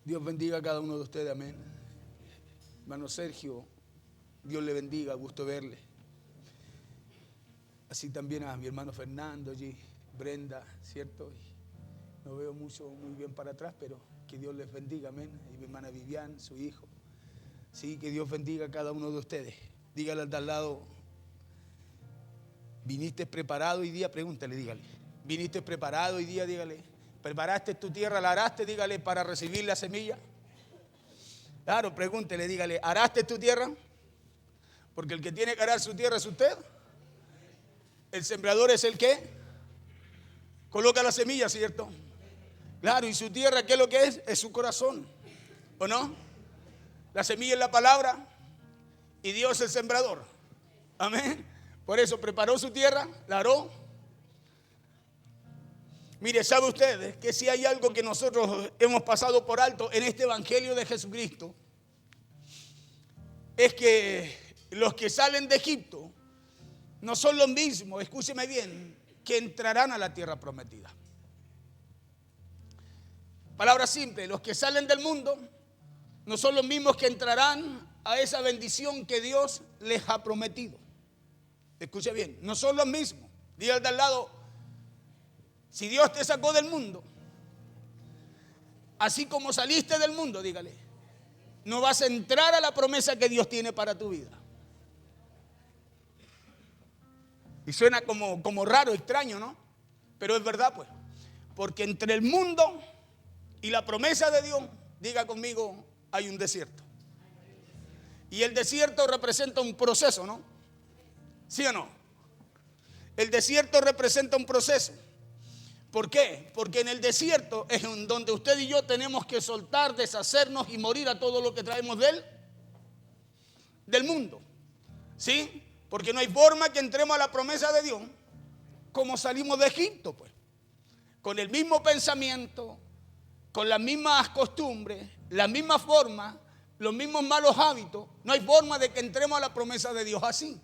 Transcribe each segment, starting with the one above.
Dios bendiga a cada uno de ustedes, amén. Hermano Sergio, Dios le bendiga, gusto verle. Así también a mi hermano Fernando allí, Brenda, ¿cierto? Y no veo muy bien para atrás, pero que Dios les bendiga, amén. Y mi hermana Vivian, su hijo. Sí, que Dios bendiga a cada uno de ustedes. Dígale al de al lado, ¿viniste preparado hoy día? Pregúntale, dígale. ¿Viniste preparado hoy día? Dígale. ¿Preparaste tu tierra, la araste? Dígale, para recibir la semilla. Claro, pregúntele, dígale, ¿araste tu tierra? Porque el que tiene que arar su tierra es usted. El sembrador es el que coloca la semilla, ¿cierto? Claro, y su tierra, ¿qué es lo que es? Es su corazón, ¿o no? La semilla es la palabra y Dios es el sembrador. Amén. Por eso preparó su tierra, la aró. Mire, ¿sabe usted que si hay algo que nosotros hemos pasado por alto en este evangelio de Jesucristo? Es que los que salen de Egipto no son los mismos, escúcheme bien, que entrarán a la tierra prometida. Palabra simple, los que salen del mundo no son los mismos que entrarán a esa bendición que Dios les ha prometido. Escuche bien, no son los mismos. Diga al de al lado, si Dios te sacó del mundo, así como saliste del mundo, dígale, no vas a entrar a la promesa que Dios tiene para tu vida. Y suena como raro, extraño, ¿no? Pero es verdad, pues. Porque entre el mundo y la promesa de Dios, diga conmigo, hay un desierto. Y el desierto representa un proceso, ¿no? ¿Sí o no? El desierto representa un proceso. ¿Por qué? Porque en el desierto es en donde usted y yo tenemos que soltar, deshacernos y morir a todo lo que traemos del mundo. ¿Sí? Porque no hay forma que entremos a la promesa de Dios como salimos de Egipto, pues. Con el mismo pensamiento, con las mismas costumbres, la misma forma, los mismos malos hábitos. No hay forma de que entremos a la promesa de Dios así.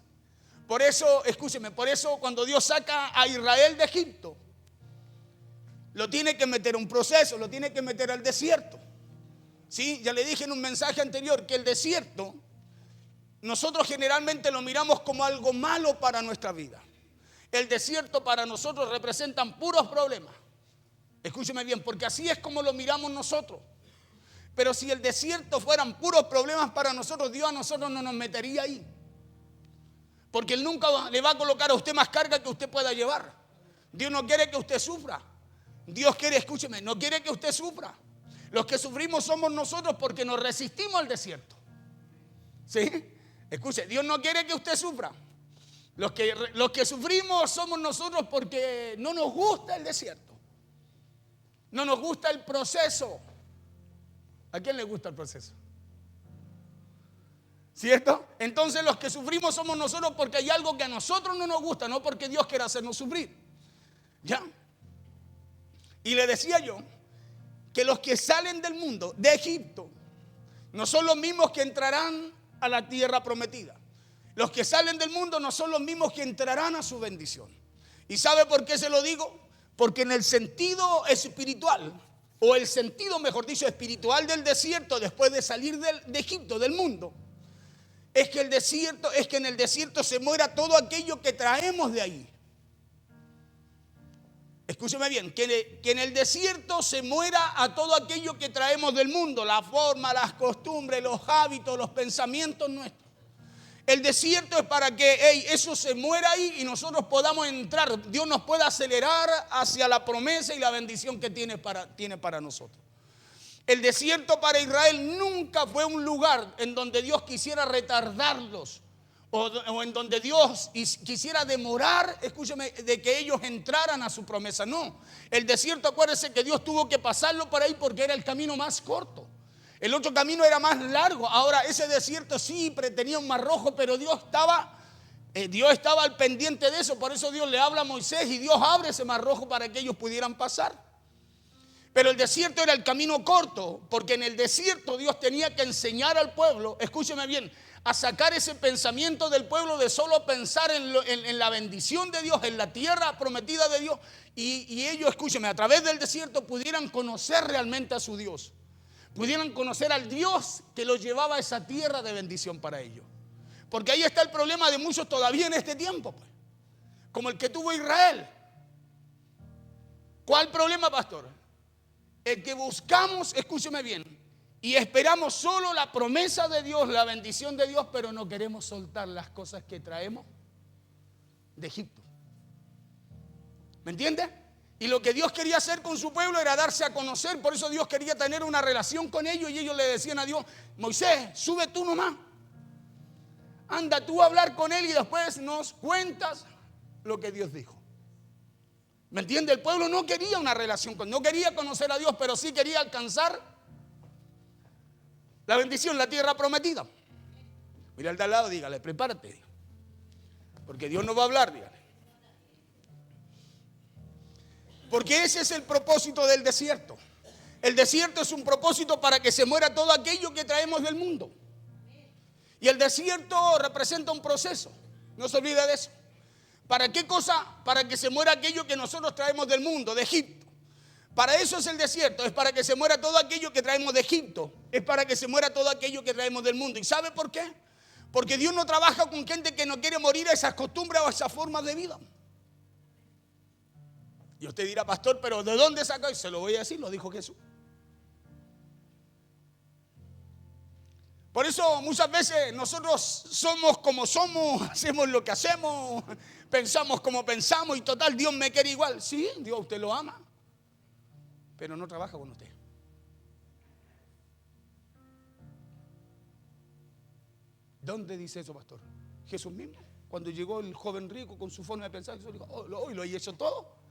Por eso, escúcheme, por eso cuando Dios saca a Israel de Egipto, lo tiene que meter a un proceso, lo tiene que meter al desierto. ¿Sí? Ya le dije en un mensaje anterior que el desierto nosotros generalmente lo miramos como algo malo para nuestra vida. El desierto para nosotros representan puros problemas. Escúcheme bien, porque así es como lo miramos nosotros. Pero si el desierto fueran puros problemas para nosotros, Dios a nosotros no nos metería ahí. Porque Él nunca le va a colocar a usted más carga que usted pueda llevar. Dios no quiere que usted sufra. Dios quiere, escúcheme, no quiere que usted sufra. Los que sufrimos somos nosotros porque nos resistimos al desierto. ¿Sí? Escuche, Dios no quiere que usted sufra. Los que sufrimos somos nosotros porque no nos gusta el desierto. No nos gusta el proceso. ¿A quién le gusta el proceso? ¿Cierto? Entonces los que sufrimos somos nosotros porque hay algo que a nosotros no nos gusta, no porque Dios quiera hacernos sufrir. ¿Ya? Y le decía yo que los que salen del mundo, de Egipto, no son los mismos que entrarán a la tierra prometida. Los que salen del mundo no son los mismos que entrarán a su bendición. ¿Y sabe por qué se lo digo? Porque en el sentido espiritual, o el sentido, mejor dicho, espiritual del desierto, después de salir de Egipto, del mundo, es que en el desierto se muera todo aquello que traemos de ahí. Escúcheme bien, que en el desierto se muera a todo aquello que traemos del mundo, la forma, las costumbres, los hábitos, los pensamientos nuestros. El desierto es para que eso se muera ahí y nosotros podamos entrar. Dios nos pueda acelerar hacia la promesa y la bendición que tiene para nosotros. El desierto para Israel nunca fue un lugar en donde Dios quisiera retardarlos o en donde Dios quisiera demorar, escúcheme, de que ellos entraran a su promesa. No, el desierto, acuérdense que Dios tuvo que pasarlo por ahí porque era el camino más corto. El otro camino era más largo. Ahora ese desierto sí tenía un mar rojo, pero Dios estaba al pendiente de eso. Por eso Dios le habla a Moisés y Dios abre ese mar rojo para que ellos pudieran pasar. Pero el desierto era el camino corto, porque en el desierto Dios tenía que enseñar al pueblo, escúcheme bien, a sacar ese pensamiento del pueblo de solo pensar en la bendición de Dios, en la tierra prometida de Dios, y ellos, escúcheme, a través del desierto pudieran conocer realmente a su Dios. pudieran conocer al Dios que los llevaba a esa tierra de bendición para ellos. Porque ahí está el problema de muchos todavía en este tiempo, pues, como el que tuvo Israel. ¿Cuál problema, pastor? El que buscamos, escúcheme bien, y esperamos solo la promesa de Dios, la bendición de Dios, pero no queremos soltar las cosas que traemos de Egipto. ¿Me entiende? Y lo que Dios quería hacer con su pueblo era darse a conocer. Por eso Dios quería tener una relación con ellos. Y ellos le decían a Dios: Moisés, sube tú nomás, anda tú a hablar con él y después nos cuentas lo que Dios dijo. ¿Me entiende? El pueblo no quería una relación no quería conocer a Dios, pero sí quería alcanzar la bendición, la tierra prometida. Mira al de al lado, dígale: prepárate, porque Dios no va a hablar, dígale. Porque ese es el propósito del desierto. El desierto es un propósito para que se muera todo aquello que traemos del mundo. Y el desierto representa un proceso. No se olvide de eso. ¿Para qué cosa? Para que se muera aquello que nosotros traemos del mundo, de Egipto. Para eso es el desierto. Es para que se muera todo aquello que traemos de Egipto. Es para que se muera todo aquello que traemos del mundo. ¿Y sabe por qué? Porque Dios no trabaja con gente que no quiere morir a esas costumbres o a esas formas de vida. Y usted dirá: pastor, pero ¿de dónde sacó? Y se lo voy a decir, lo dijo Jesús. Por eso muchas veces nosotros somos como somos, hacemos lo que hacemos, pensamos como pensamos y total, Dios me quiere igual. Sí, Dios usted lo ama, pero no trabaja con usted. ¿Dónde dice eso, pastor? Jesús mismo. Cuando llegó el joven rico con su forma de pensar, Jesús dijo: hoy lo he hecho todo.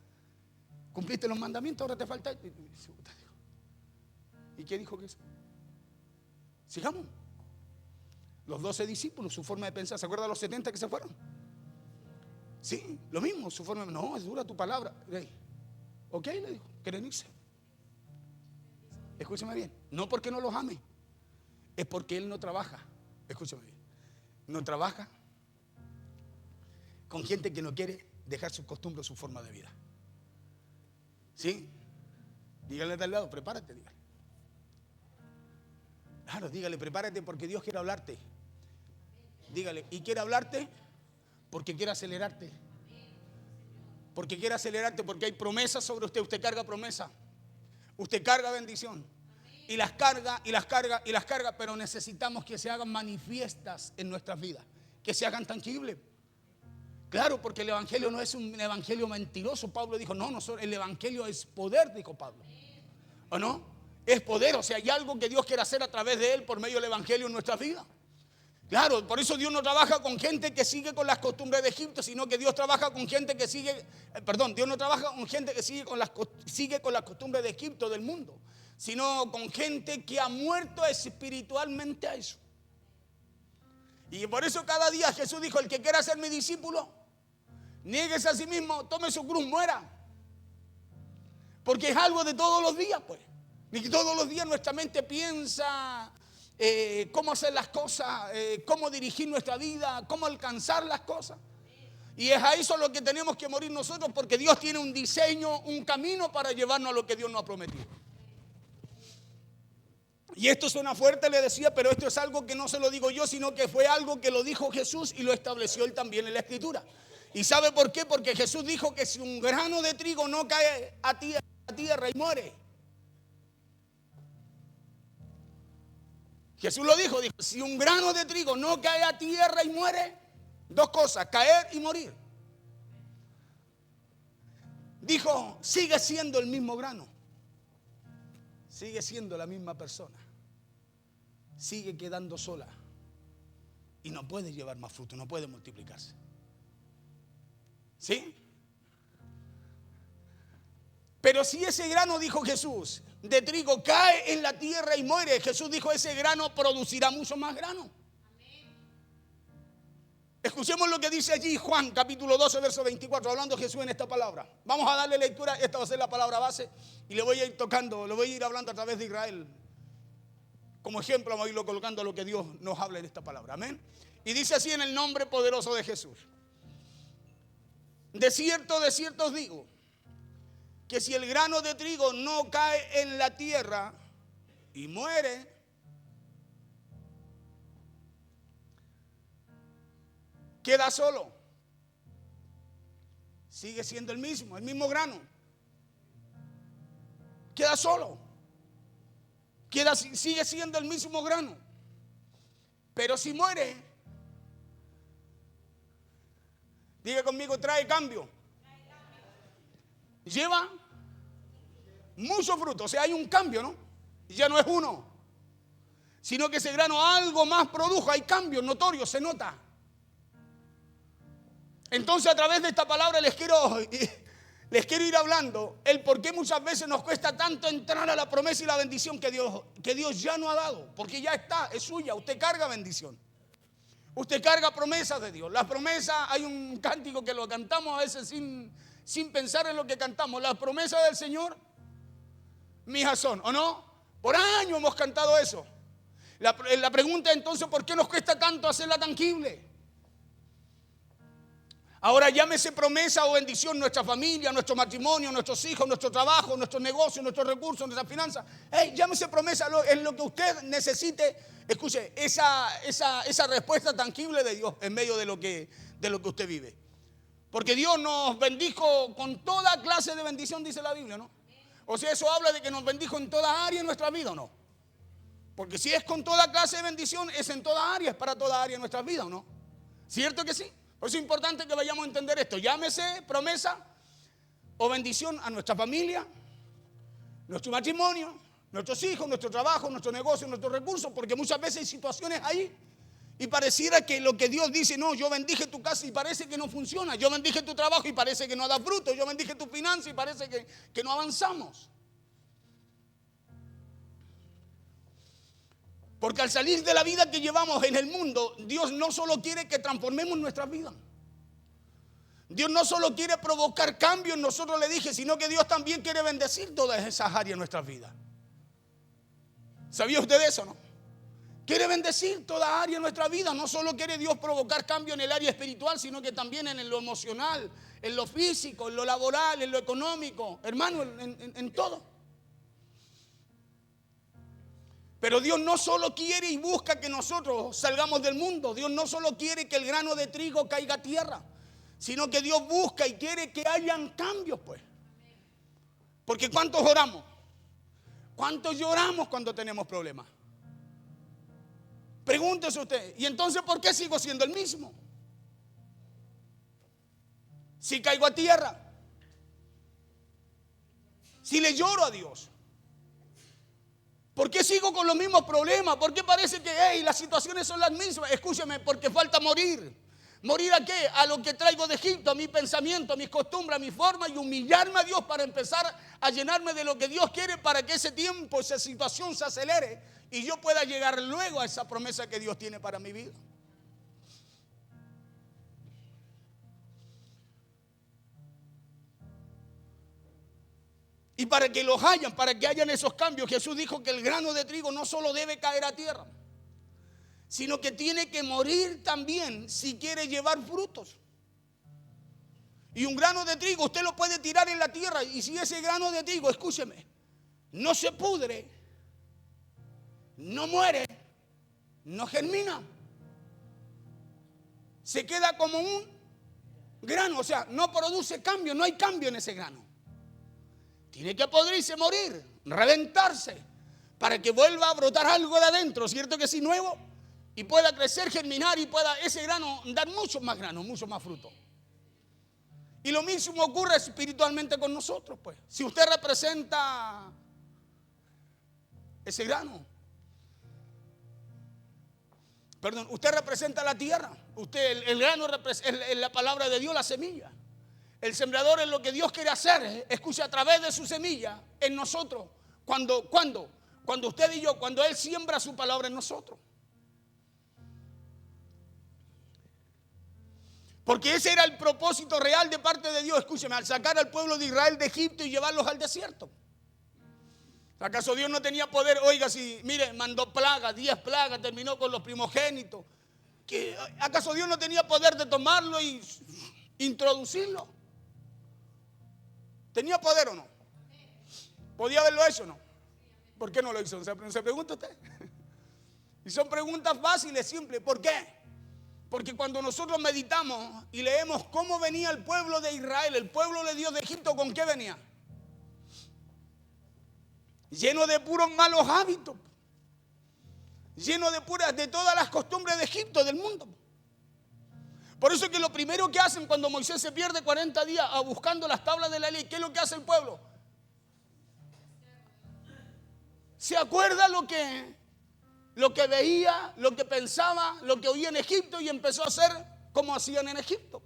Cumpliste los mandamientos, ahora te falta. ¿Y qué dijo Jesús? Sigamos. Los 12 discípulos, su forma de pensar. ¿Se acuerdan de los 70 que se fueron? Sí, lo mismo, su forma de pensar. No, es dura tu palabra. Ok, le dijo, quieren irse. Escúchame bien, no porque no los ame, es porque él no trabaja. Escúchame bien, no trabaja con gente que no quiere dejar sus costumbres, su forma de vida. ¿Sí? Dígale de al lado: prepárate, dígale. Claro, dígale: prepárate porque Dios quiere hablarte. Dígale: y quiere hablarte porque quiere acelerarte. Porque quiere acelerarte, porque hay promesas sobre usted. Usted carga promesa. Usted carga bendición. Y las carga, y las carga, y las carga. Pero necesitamos que se hagan manifiestas en nuestras vidas. Que se hagan tangibles. Claro, porque el evangelio no es un evangelio mentiroso. Pablo dijo: no, el evangelio es poder, dijo Pablo. ¿O no? Es poder, o sea, hay algo que Dios quiere hacer a través de él por medio del evangelio en nuestras vidas. Claro, por eso Dios no trabaja con gente que sigue con las costumbres de Egipto, sino que Dios trabaja con gente que sigue, Dios no trabaja con gente que sigue con las costumbres de Egipto, del mundo, sino con gente que ha muerto espiritualmente a eso. Y por eso cada día Jesús dijo: el que quiera ser mi discípulo, niéguese a sí mismo, tome su cruz, muera. Porque es algo de todos los días, pues. Y todos los días nuestra mente piensa cómo hacer las cosas, cómo dirigir nuestra vida, cómo alcanzar las cosas. Y es a eso lo que tenemos que morir nosotros, porque Dios tiene un diseño, un camino para llevarnos a lo que Dios nos ha prometido. Y esto suena fuerte, le decía, pero esto es algo que no se lo digo yo, sino que fue algo que lo dijo Jesús y lo estableció él también en la Escritura. ¿Y sabe por qué? Porque Jesús dijo que si un grano de trigo no cae a tierra y muere. Jesús lo dijo, si un grano de trigo no cae a tierra y muere, dos cosas: caer y morir. Dijo: sigue siendo el mismo grano, sigue siendo la misma persona, sigue quedando sola y no puede llevar más fruto, no puede multiplicarse. ¿Sí? Pero si ese grano, dijo Jesús, de trigo cae en la tierra y muere, Jesús dijo: ese grano producirá mucho más grano. Escuchemos lo que dice allí Juan capítulo 12 verso 24, hablando Jesús en esta palabra. Vamos a darle lectura, esta va a ser la palabra base y le voy a ir tocando, le voy a ir hablando a través de Israel. Como ejemplo vamos a irlo colocando a lo que Dios nos habla en esta palabra, amén. Y dice así en el nombre poderoso de Jesús: de cierto os digo, que si el grano de trigo no cae en la tierra y muere, queda solo. Sigue siendo el mismo grano. Queda solo. Sigue siendo el mismo grano. Pero si muere, diga conmigo, trae cambio. Lleva mucho fruto. O sea, hay un cambio, ¿no? Ya no es uno, sino que ese grano algo más produjo. Hay cambios notorios, se nota. Entonces, a través de esta palabra les quiero ir hablando el por qué muchas veces nos cuesta tanto entrar a la promesa y la bendición que Dios ya nos ha dado. Porque ya está, es suya. Usted carga bendición. Usted carga promesas de Dios. Las promesas, hay un cántico que lo cantamos a veces sin pensar en lo que cantamos. Las promesas del Señor, mijas son, ¿o no? Por años hemos cantado eso. La pregunta entonces, ¿por qué nos cuesta tanto hacerla tangible? Ahora llámese promesa o bendición nuestra familia, nuestro matrimonio, nuestros hijos, nuestro trabajo, nuestros negocios, nuestros recursos, nuestras finanzas. Llámese promesa en lo que usted necesite. Escuche, esa respuesta tangible de Dios en medio de lo que usted vive. Porque Dios nos bendijo con toda clase de bendición, dice la Biblia, ¿no? O sea, eso habla de que nos bendijo en toda área de nuestra vida, ¿o no? Porque si es con toda clase de bendición, es en toda área, es para toda área de nuestra vida, ¿o no? ¿Cierto que sí? Por eso es importante que vayamos a entender esto. Llámese promesa o bendición a nuestra familia, nuestro matrimonio, nuestros hijos, nuestro trabajo, nuestro negocio, nuestros recursos, porque muchas veces hay situaciones ahí y pareciera que lo que Dios dice, no, yo bendije tu casa y parece que no funciona. Yo bendije tu trabajo y parece que no da fruto. Yo bendije tu finanza y parece que no avanzamos. Porque al salir de la vida que llevamos en el mundo, Dios no solo quiere que transformemos nuestra vida. Dios no solo quiere provocar cambios en nosotros, le dije, sino que Dios también quiere bendecir todas esas áreas de nuestras vidas. ¿Sabía usted eso, no? Quiere bendecir toda área de nuestra vida. No solo quiere Dios provocar cambio en el área espiritual, sino que también en lo emocional, en lo físico, en lo laboral, en lo económico. Hermano, en todo. Pero Dios no solo quiere y busca que nosotros salgamos del mundo. Dios no solo quiere que el grano de trigo caiga a tierra, sino que Dios busca y quiere que hayan cambios, pues. Porque ¿cuántos oramos? ¿Cuántos lloramos cuando tenemos problemas? Pregúntese usted. ¿Y entonces por qué sigo siendo el mismo? Si caigo a tierra, si le lloro a Dios, ¿por qué sigo con los mismos problemas? ¿Por qué parece que las situaciones son las mismas? Escúcheme, porque falta morir. ¿Morir a qué? A lo que traigo de Egipto, a mi pensamiento, a mis costumbres, a mi forma, y humillarme a Dios para empezar a llenarme de lo que Dios quiere para que ese tiempo, esa situación se acelere y yo pueda llegar luego a esa promesa que Dios tiene para mi vida. Y para que los hayan, para que hayan esos cambios, Jesús dijo que el grano de trigo no solo debe caer a tierra, sino que tiene que morir también si quiere llevar frutos. Y un grano de trigo usted lo puede tirar en la tierra y si ese grano de trigo, escúcheme, no se pudre, no muere, no germina, se queda como un grano, o sea, no produce cambio, no hay cambio en ese grano. Tiene que podrirse, morir, reventarse, para que vuelva a brotar algo de adentro, ¿cierto que sí? Nuevo, y pueda crecer, germinar y pueda ese grano dar mucho más grano, mucho más fruto. Y lo mismo ocurre espiritualmente con nosotros, pues. Si usted representa ese grano, usted representa la tierra, el grano es la palabra de Dios, la semilla. El sembrador es lo que Dios quiere hacer, escucha, a través de su semilla en nosotros. Cuando usted y yo, cuando Él siembra su palabra en nosotros. Porque ese era el propósito real de parte de Dios, escúcheme, al sacar al pueblo de Israel de Egipto y llevarlos al desierto. ¿Acaso Dios no tenía poder? Oiga, si, mire, mandó plagas, 10 plagas, terminó con los primogénitos. ¿Acaso Dios no tenía poder de tomarlo y introducirlo? ¿Tenía poder o no? ¿Podía haberlo hecho o no? ¿Por qué no lo hizo? ¿Se pregunta usted? Y son preguntas fáciles, simples. ¿Por qué? Porque cuando nosotros meditamos y leemos cómo venía el pueblo de Israel, el pueblo de Dios de Egipto, ¿con qué venía? Lleno de puros malos hábitos, lleno de todas las costumbres de Egipto, del mundo. Por eso es que lo primero que hacen cuando Moisés se pierde 40 días buscando las tablas de la ley, ¿qué es lo que hace el pueblo? Se acuerda lo que veía, lo que pensaba, lo que oía en Egipto y empezó a hacer como hacían en Egipto.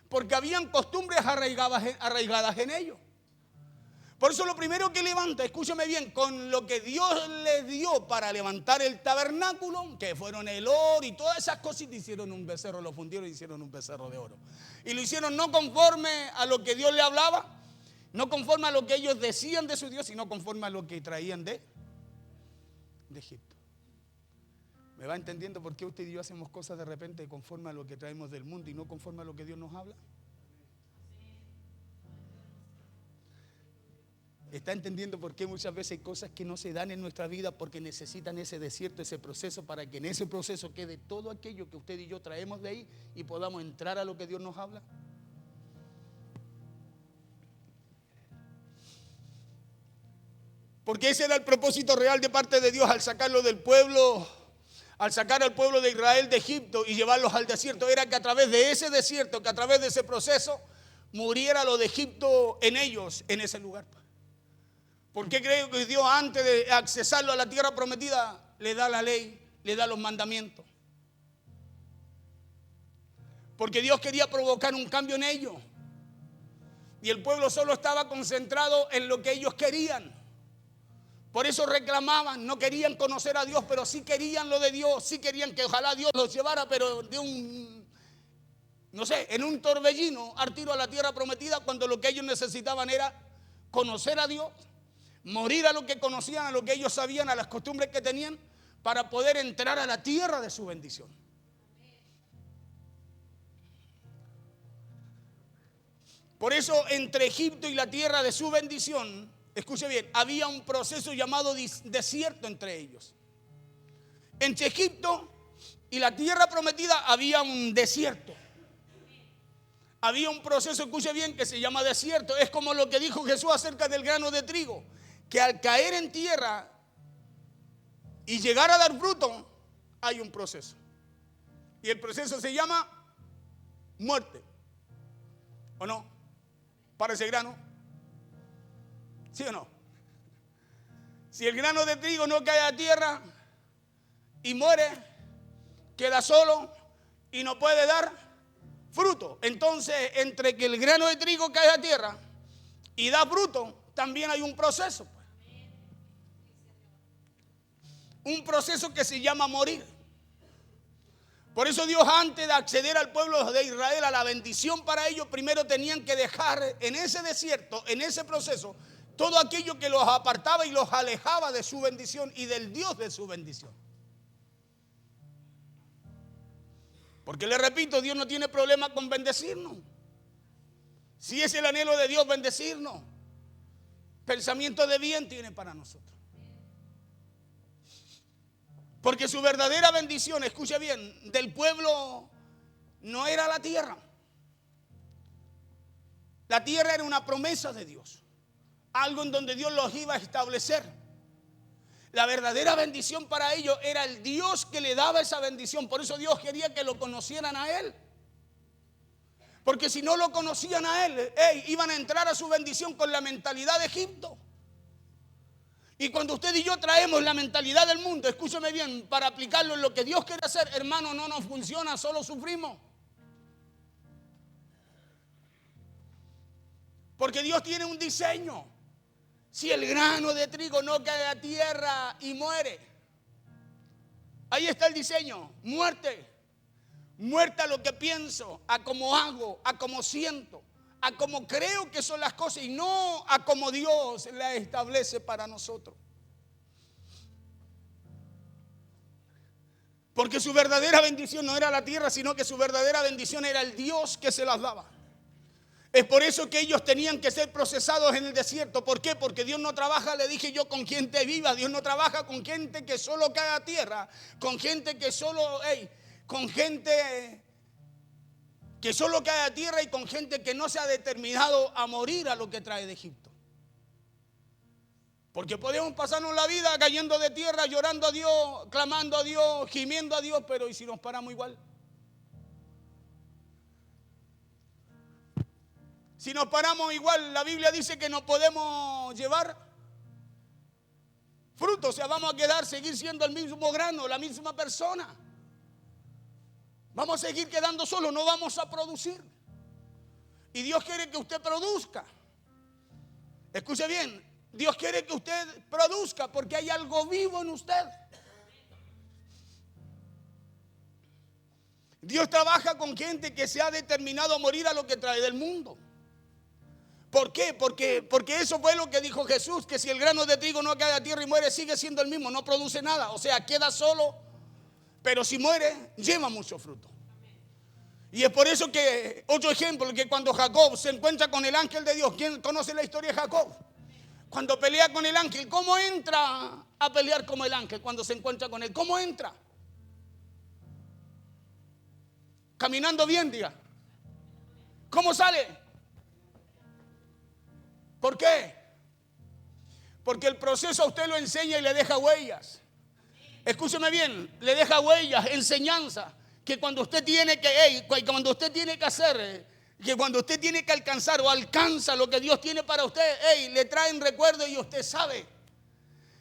Porque habían costumbres arraigadas en ellos. Por eso lo primero que levanta, escúchame bien, con lo que Dios les dio para levantar el tabernáculo, que fueron el oro y todas esas cosas, y hicieron un becerro, lo fundieron y hicieron un becerro de oro. Y lo hicieron no conforme a lo que Dios le hablaba, no conforme a lo que ellos decían de su Dios, sino conforme a lo que traían de Egipto. ¿Me va entendiendo por qué usted y yo hacemos cosas de repente conforme a lo que traemos del mundo y no conforme a lo que Dios nos habla? ¿Está entendiendo por qué muchas veces hay cosas que no se dan en nuestra vida porque necesitan ese desierto, ese proceso, para que en ese proceso quede todo aquello que usted y yo traemos de ahí y podamos entrar a lo que Dios nos habla? Porque ese era el propósito real de parte de Dios al sacarlo del pueblo, al sacar al pueblo de Israel de Egipto y llevarlos al desierto. Era que a través de ese desierto, que a través de ese proceso, muriera lo de Egipto en ellos, en ese lugar. ¿Por qué creo que Dios, antes de accesarlo a la tierra prometida, le da la ley, le da los mandamientos? Porque Dios quería provocar un cambio en ellos. Y el pueblo solo estaba concentrado en lo que ellos querían. Por eso reclamaban, no querían conocer a Dios, pero sí querían lo de Dios, sí querían que ojalá Dios los llevara, pero en un torbellino al tiro a la tierra prometida, cuando lo que ellos necesitaban era conocer a Dios, morir a lo que conocían, a lo que ellos sabían, a las costumbres que tenían, para poder entrar a la tierra de su bendición. Por eso entre Egipto y la tierra de su bendición, escuche bien, había un proceso llamado desierto entre ellos. Entre Egipto y la tierra prometida había un desierto. Había un proceso, escuche bien, que se llama desierto. Es como lo que dijo Jesús acerca del grano de trigo, que al caer en tierra y llegar a dar fruto, hay un proceso. Y el proceso se llama muerte. ¿O no? Para ese grano. ¿Sí o no? Si el grano de trigo no cae a tierra y muere, queda solo y no puede dar fruto. Entonces, entre que el grano de trigo cae a tierra y da fruto, también hay un proceso. Un proceso que se llama morir. Por eso Dios, antes de acceder al pueblo de Israel a la bendición para ellos, primero tenían que dejar en ese desierto, en ese proceso, todo aquello que los apartaba y los alejaba de su bendición y del Dios de su bendición. Porque le repito, Dios no tiene problema con bendecirnos. Si es el anhelo de Dios bendecirnos, pensamiento de bien tiene para nosotros. Porque su verdadera bendición, escuche bien, del pueblo no era la tierra. La tierra era una promesa de Dios, algo en donde Dios los iba a establecer. La verdadera bendición para ellos era el Dios que le daba esa bendición. Por eso Dios quería que lo conocieran a Él. Porque si no lo conocían a Él, iban a entrar a su bendición con la mentalidad de Egipto. Y cuando usted y yo traemos la mentalidad del mundo, escúcheme bien, para aplicarlo en lo que Dios quiere hacer, hermano, no nos funciona, solo sufrimos. Porque Dios tiene un diseño. Si el grano de trigo no cae a tierra y muere, ahí está el diseño, muerte. Muerte a lo que pienso, a cómo hago, a cómo siento, a cómo creo que son las cosas y no a cómo Dios las establece para nosotros. Porque su verdadera bendición no era la tierra, sino que su verdadera bendición era el Dios que se las daba. Es por eso que ellos tenían que ser procesados en el desierto. ¿Por qué? Porque Dios no trabaja, le dije yo, con gente viva. Dios no trabaja con gente que solo cae a tierra. Con gente que solo, con gente que solo cae a tierra y con gente que no se ha determinado a morir a lo que trae de Egipto. Porque podemos pasarnos la vida cayendo de tierra, llorando a Dios, clamando a Dios, gimiendo a Dios, pero ¿y si nos paramos igual? Si nos paramos igual, la Biblia dice que no podemos llevar fruto, o sea, vamos a seguir siendo el mismo grano, la misma persona. Vamos a seguir quedando solos, no vamos a producir. Y Dios quiere que usted produzca. Escuche bien, Dios quiere que usted produzca porque hay algo vivo en usted. Dios trabaja con gente que se ha determinado a morir a lo que trae del mundo. ¿Por qué? Porque eso fue lo que dijo Jesús, que si el grano de trigo no cae a tierra y muere, sigue siendo el mismo, no produce nada. O sea, queda solo, pero si muere, lleva mucho fruto. Y es por eso que, otro ejemplo, que cuando Jacob se encuentra con el ángel de Dios, ¿quién conoce la historia de Jacob? Cuando pelea con el ángel, ¿cómo entra a pelear como el ángel cuando se encuentra con él? ¿Cómo entra? Caminando bien, diga. ¿Cómo sale? ¿Por qué? Porque el proceso a usted lo enseña y le deja huellas. Escúcheme bien, le deja huellas, enseñanza, que cuando usted tiene que, cuando usted tiene que hacer, que cuando usted tiene que alcanzar o alcanza lo que Dios tiene para usted, le traen recuerdo y usted sabe.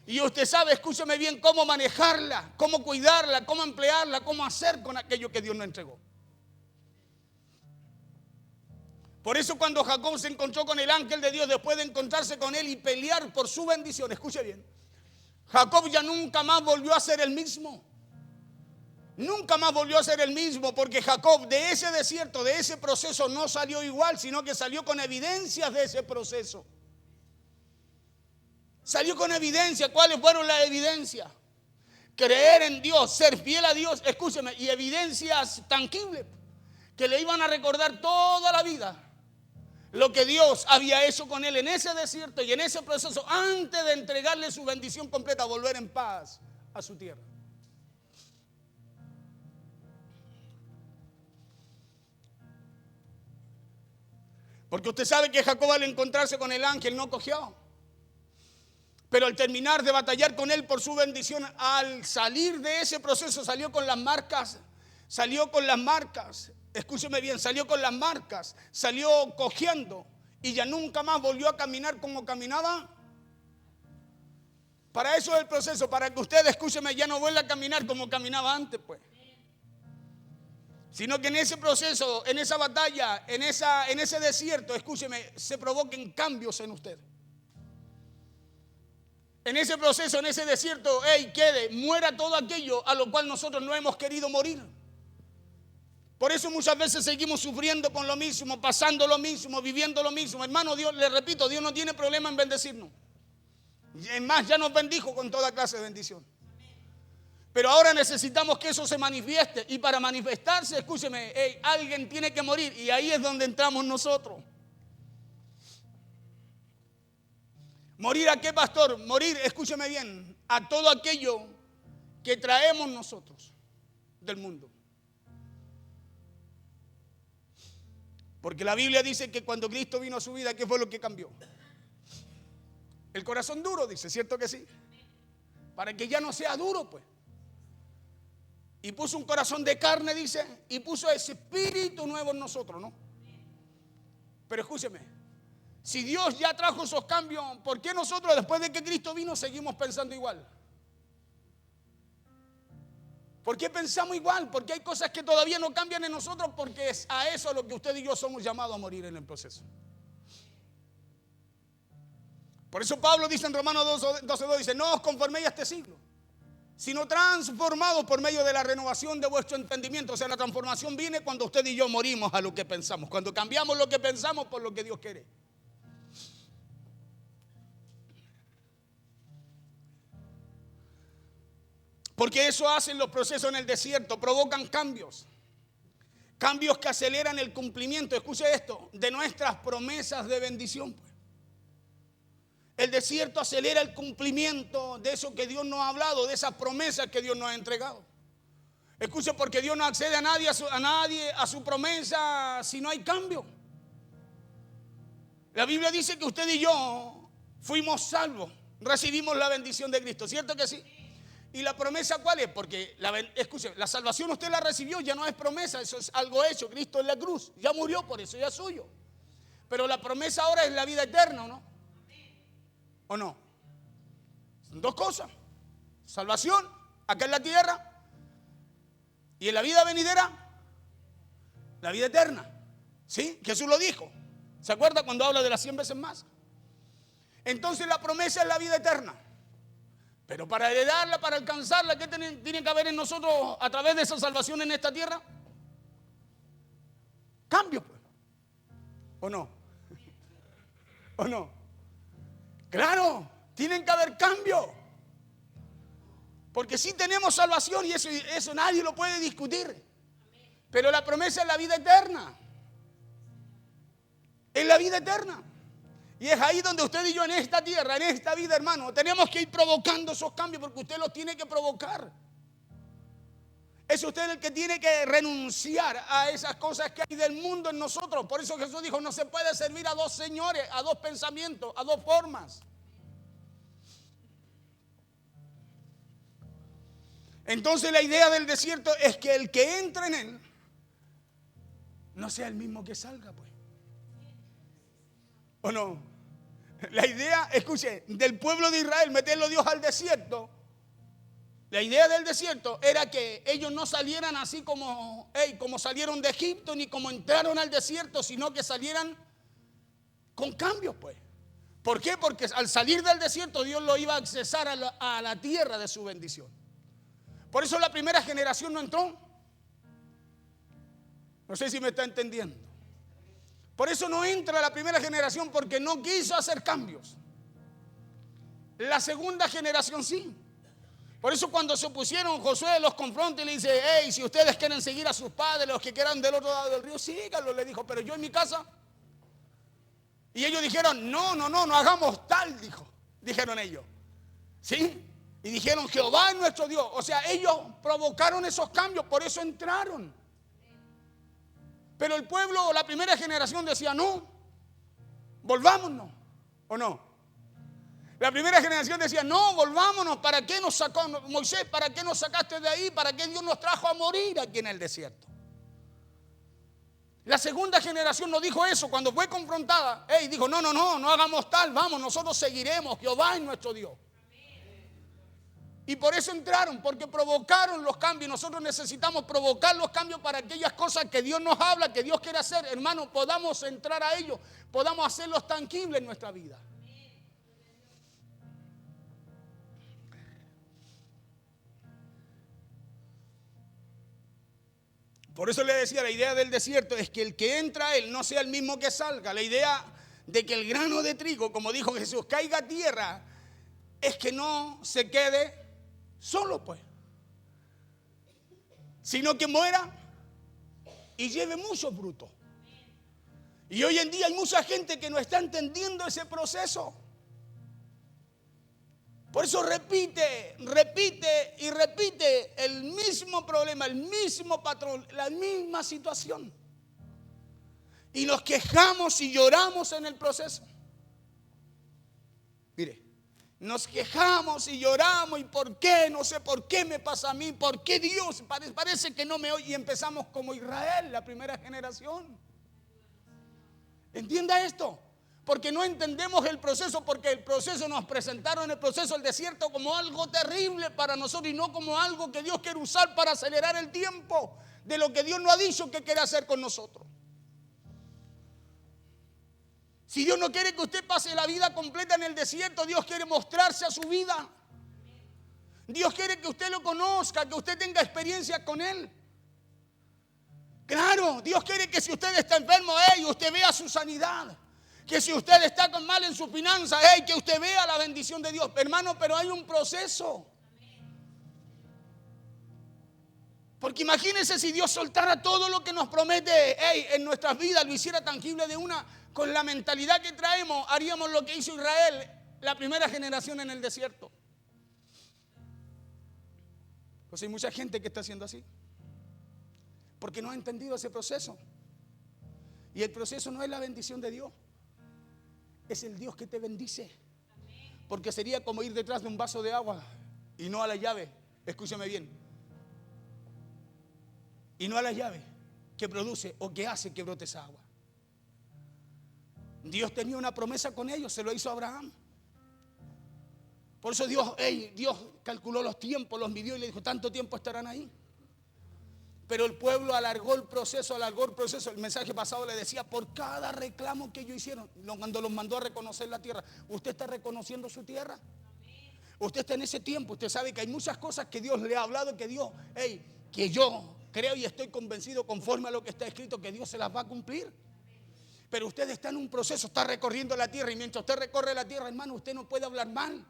Y usted sabe, escúcheme bien, cómo manejarla, cómo cuidarla, cómo emplearla, cómo hacer con aquello que Dios nos entregó. Por eso cuando Jacob se encontró con el ángel de Dios, después de encontrarse con él y pelear por su bendición, escuche bien, Jacob ya nunca más volvió a ser el mismo. Nunca más volvió a ser el mismo, porque Jacob de ese desierto, de ese proceso no salió igual, sino que salió con evidencias de ese proceso. Salió con evidencias. ¿Cuáles fueron las evidencias? Creer en Dios, ser fiel a Dios, escúcheme, y evidencias tangibles que le iban a recordar toda la vida lo que Dios había hecho con él en ese desierto y en ese proceso antes de entregarle su bendición completa, volver en paz a su tierra. Porque usted sabe que Jacob al encontrarse con el ángel no cogió. Pero al terminar de batallar con él por su bendición, al salir de ese proceso salió con las marcas, escúcheme bien, salió con las marcas, salió cojeando y ya nunca más volvió a caminar como caminaba. Para eso es el proceso, para que usted, escúcheme, ya no vuelva a caminar como caminaba antes, pues. Sino que en ese proceso, en esa batalla, en ese desierto, escúcheme, se provoquen cambios en usted. En ese proceso, en ese desierto, muera todo aquello a lo cual nosotros no hemos querido morir. Por eso muchas veces seguimos sufriendo con lo mismo, pasando lo mismo, viviendo lo mismo. Hermano, Dios, le repito, Dios no tiene problema en bendecirnos. Es más, ya nos bendijo con toda clase de bendición. Pero ahora necesitamos que eso se manifieste. Y para manifestarse, escúcheme, alguien tiene que morir. Y ahí es donde entramos nosotros. ¿Morir a qué, pastor? Morir, escúcheme bien, a todo aquello que traemos nosotros del mundo. Porque la Biblia dice que cuando Cristo vino a su vida, ¿qué fue lo que cambió? El corazón duro, dice, ¿cierto que sí? Para que ya no sea duro, pues. Y puso un corazón de carne, dice, y puso ese espíritu nuevo en nosotros, ¿no? Pero escúcheme, si Dios ya trajo esos cambios, ¿por qué nosotros después de que Cristo vino seguimos pensando igual? ¿Por qué pensamos igual? Porque hay cosas que todavía no cambian en nosotros, porque es a eso a lo que usted y yo somos llamados a morir en el proceso. Por eso Pablo dice en Romanos 12:2, dice, no os conforméis a este siglo, sino transformados por medio de la renovación de vuestro entendimiento. O sea, la transformación viene cuando usted y yo morimos a lo que pensamos, cuando cambiamos lo que pensamos por lo que Dios quiere. Porque eso hacen los procesos en el desierto, provocan cambios. Cambios que aceleran el cumplimiento, escuche esto, de nuestras promesas de bendición. El desierto acelera el cumplimiento de eso que Dios nos ha hablado, de esas promesas que Dios nos ha entregado. Escuche, porque Dios no accede a nadie a su promesa si no hay cambio. La Biblia dice que usted y yo fuimos salvos, recibimos la bendición de Cristo, ¿cierto que sí? ¿Y la promesa cuál es? Porque, escuche, la salvación usted la recibió, ya no es promesa, eso es algo hecho. Cristo en la cruz ya murió por eso, ya es suyo. Pero la promesa ahora es la vida eterna, ¿o no? ¿O no? Son dos cosas. Salvación, acá en la tierra, y en la vida venidera, la vida eterna. ¿Sí? Jesús lo dijo. ¿Se acuerda cuando habla de las 100 veces más? Entonces la promesa es la vida eterna. Pero para heredarla, para alcanzarla, ¿qué tiene que haber en nosotros a través de esa salvación en esta tierra? Cambio, pues. ¿O no? ¿O no? Claro, tienen que haber cambio. Porque sí tenemos salvación y eso nadie lo puede discutir. Pero la promesa es la vida eterna. Es la vida eterna. Y es ahí donde usted y yo en esta tierra, en esta vida, hermano, tenemos que ir provocando esos cambios porque usted los tiene que provocar. Es usted el que tiene que renunciar a esas cosas que hay del mundo en nosotros. Por eso Jesús dijo, no se puede servir a dos señores, a dos pensamientos, a dos formas. Entonces la idea del desierto es que el que entre en él no sea el mismo que salga, pues. ¿O no? La idea, escuche, del pueblo de Israel, meterlo Dios al desierto. La idea del desierto era que ellos no salieran así como salieron de Egipto, ni como entraron al desierto, sino que salieran con cambios, pues. ¿Por qué? Porque al salir del desierto Dios lo iba a accesar a la tierra de su bendición. Por eso la primera generación no entró. No sé si me está entendiendo. Por eso no entra la primera generación, porque no quiso hacer cambios. La segunda generación sí. Por eso cuando se opusieron, Josué los confronta y le dice, hey, si ustedes quieren seguir a sus padres, los que quieran del otro lado del río, síganlo, le dijo, pero yo en mi casa. Y ellos dijeron, no hagamos tal, dijeron ellos. ¿Sí? Y dijeron, Jehová es nuestro Dios. O sea, ellos provocaron esos cambios, por eso entraron. Pero el pueblo, la primera generación decía, no, volvámonos, ¿o no? La primera generación decía, no, volvámonos, ¿para qué nos sacó Moisés? ¿Para qué nos sacaste de ahí? ¿Para qué Dios nos trajo a morir aquí en el desierto? La segunda generación no dijo eso, cuando fue confrontada, dijo, no hagamos tal, vamos, nosotros seguiremos, Jehová es nuestro Dios. Y por eso entraron, porque provocaron los cambios. Nosotros necesitamos provocar los cambios para aquellas cosas que Dios nos habla, que Dios quiere hacer. Hermano, podamos entrar a ellos, podamos hacerlos tangibles en nuestra vida. Por eso le decía, la idea del desierto es que el que entra a él no sea el mismo que salga. La idea de que el grano de trigo, como dijo Jesús, caiga a tierra, es que no se quede solo, pues, sino que muera y lleve mucho fruto. Y hoy en día hay mucha gente que no está entendiendo ese proceso. Por eso repite el mismo problema, el mismo patrón, la misma situación. Y nos quejamos y lloramos en el proceso. Mire, nos quejamos y lloramos y ¿por qué? No sé por qué me pasa a mí, ¿por qué Dios? Parece que no me oye y empezamos como Israel, la primera generación. ¿Entienda esto? Porque no entendemos el proceso, porque el proceso nos presentaron el proceso del desierto como algo terrible para nosotros y no como algo que Dios quiere usar para acelerar el tiempo de lo que Dios nos ha dicho que quiere hacer con nosotros. Si Dios no quiere que usted pase la vida completa en el desierto, Dios quiere mostrarse a su vida. Dios quiere que usted lo conozca, que usted tenga experiencia con Él. Claro, Dios quiere que si usted está enfermo, usted vea su sanidad. Que si usted está con mal en su finanza, que usted vea la bendición de Dios. Hermano, pero hay un proceso. Porque imagínense si Dios soltara todo lo que nos promete en nuestras vidas, lo hiciera tangible de una, con la mentalidad que traemos, haríamos lo que hizo Israel, la primera generación en el desierto. Pues hay mucha gente que está haciendo así, porque no ha entendido ese proceso. Y el proceso no es la bendición de Dios, es el Dios que te bendice. Porque sería como ir detrás de un vaso de agua y no a la llave, escúchame bien, y no a la llave que produce o que hace que brote esa agua. Dios tenía una promesa con ellos, se lo hizo a Abraham. Por eso Dios calculó los tiempos, los midió y le dijo, tanto tiempo estarán ahí. Pero el pueblo alargó el proceso. El mensaje pasado le decía, por cada reclamo que ellos hicieron, cuando los mandó a reconocer la tierra, ¿usted está reconociendo su tierra? Usted está en ese tiempo, usted sabe que hay muchas cosas que Dios le ha hablado, que Dios, que yo creo y estoy convencido conforme a lo que está escrito, que Dios se las va a cumplir. Pero usted está en un proceso, está recorriendo la tierra, y mientras usted recorre la tierra, hermano, usted no puede hablar mal.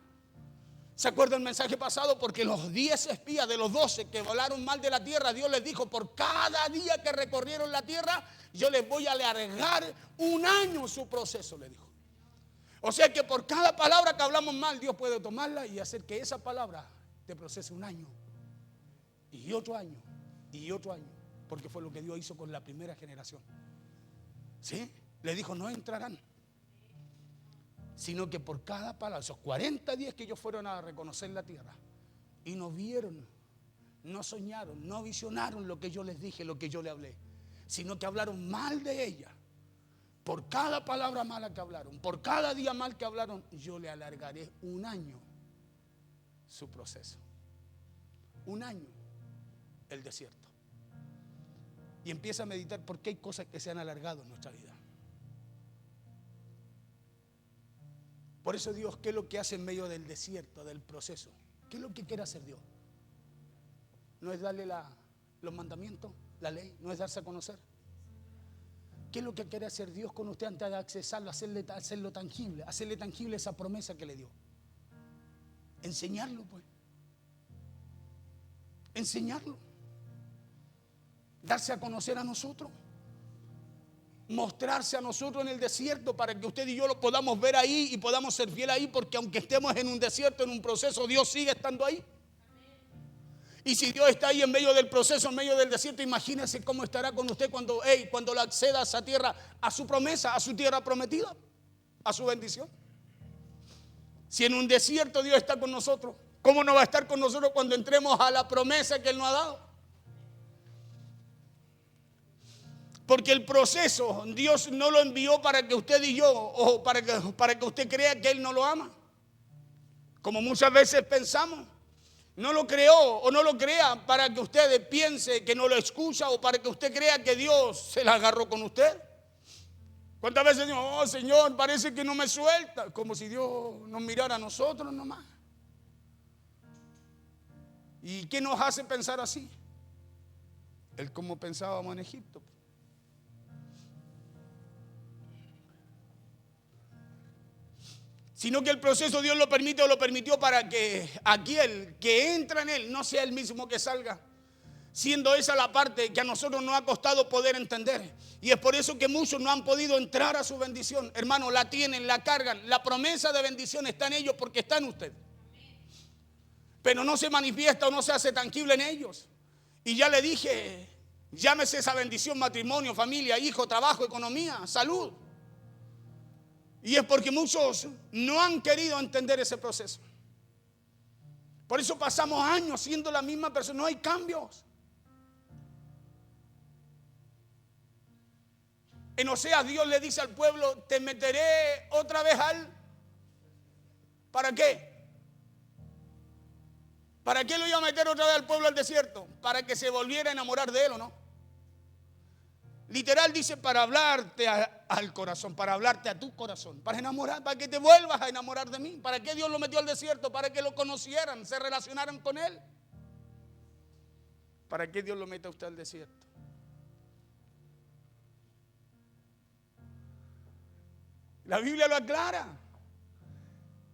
¿Se acuerda el mensaje pasado? Porque los 10 espías de los 12 que volaron mal de la tierra, Dios les dijo, por cada día que recorrieron la tierra, yo les voy a alargar un año su proceso, le dijo. O sea que por cada palabra que hablamos mal, Dios puede tomarla y hacer que esa palabra te procese un año, y otro año, y otro año. Porque fue lo que Dios hizo con la primera generación. ¿Sí? Le dijo, no entrarán. Sino que por cada palabra, esos 40 días que ellos fueron a reconocer la tierra y no vieron, no soñaron, no visionaron lo que yo les dije, lo que yo le hablé, sino que hablaron mal de ella. Por cada palabra mala que hablaron, por cada día mal que hablaron, yo le alargaré un año su proceso. Un año el desierto. Y empieza a meditar por qué hay cosas que se han alargado en nuestra vida. Por eso Dios, ¿qué es lo que hace en medio del desierto, del proceso? ¿Qué es lo que quiere hacer Dios? ¿No es darle los mandamientos, la ley? ¿No es darse a conocer? ¿Qué es lo que quiere hacer Dios con usted antes de accesarlo, hacerlo tangible, hacerle tangible esa promesa que le dio? Enseñarlo, pues. Enseñarlo. Darse a conocer a nosotros. Mostrarse a nosotros en el desierto para que usted y yo lo podamos ver ahí y podamos ser fieles ahí, porque aunque estemos en un desierto, en un proceso, Dios sigue estando ahí. Y si Dios está ahí en medio del proceso, en medio del desierto, imagínese cómo estará con usted cuando le acceda a esa tierra, a su promesa, a su tierra prometida, a su bendición. Si en un desierto Dios está con nosotros, ¿cómo no va a estar con nosotros cuando entremos a la promesa que Él nos ha dado? Porque el proceso Dios no lo envió para que usted y yo, o para que usted crea que Él no lo ama, como muchas veces pensamos. No lo creó o no lo crea para que usted piense que no lo escucha, o para que usted crea que Dios se la agarró con usted. ¿Cuántas veces digo, oh Señor, parece que no me suelta? Como si Dios nos mirara a nosotros nomás. ¿Y qué nos hace pensar así? El cómo pensábamos en Egipto. Sino que el proceso Dios lo permite o lo permitió para que aquel que entra en Él no sea el mismo que salga. Siendo esa la parte que a nosotros nos ha costado poder entender. Y es por eso que muchos no han podido entrar a su bendición. Hermano, la tienen, la cargan. La promesa de bendición está en ellos porque está en usted. Pero no se manifiesta o no se hace tangible en ellos. Y ya le dije, llámese esa bendición: matrimonio, familia, hijo, trabajo, economía, salud. Y es porque muchos no han querido entender ese proceso. Por eso pasamos años siendo la misma persona. No hay cambios. En Oseas Dios le dice al pueblo: te meteré otra vez ¿para qué? ¿Para qué lo iba a meter otra vez al pueblo al desierto? Para que se volviera a enamorar de Él, ¿o no? Literal dice, para hablarte al corazón, para hablarte a tu corazón, para enamorar, para que te vuelvas a enamorar de mí. ¿Para qué Dios lo metió al desierto? Para que lo conocieran, se relacionaran con Él. ¿Para qué Dios lo mete a usted al desierto? La Biblia lo aclara.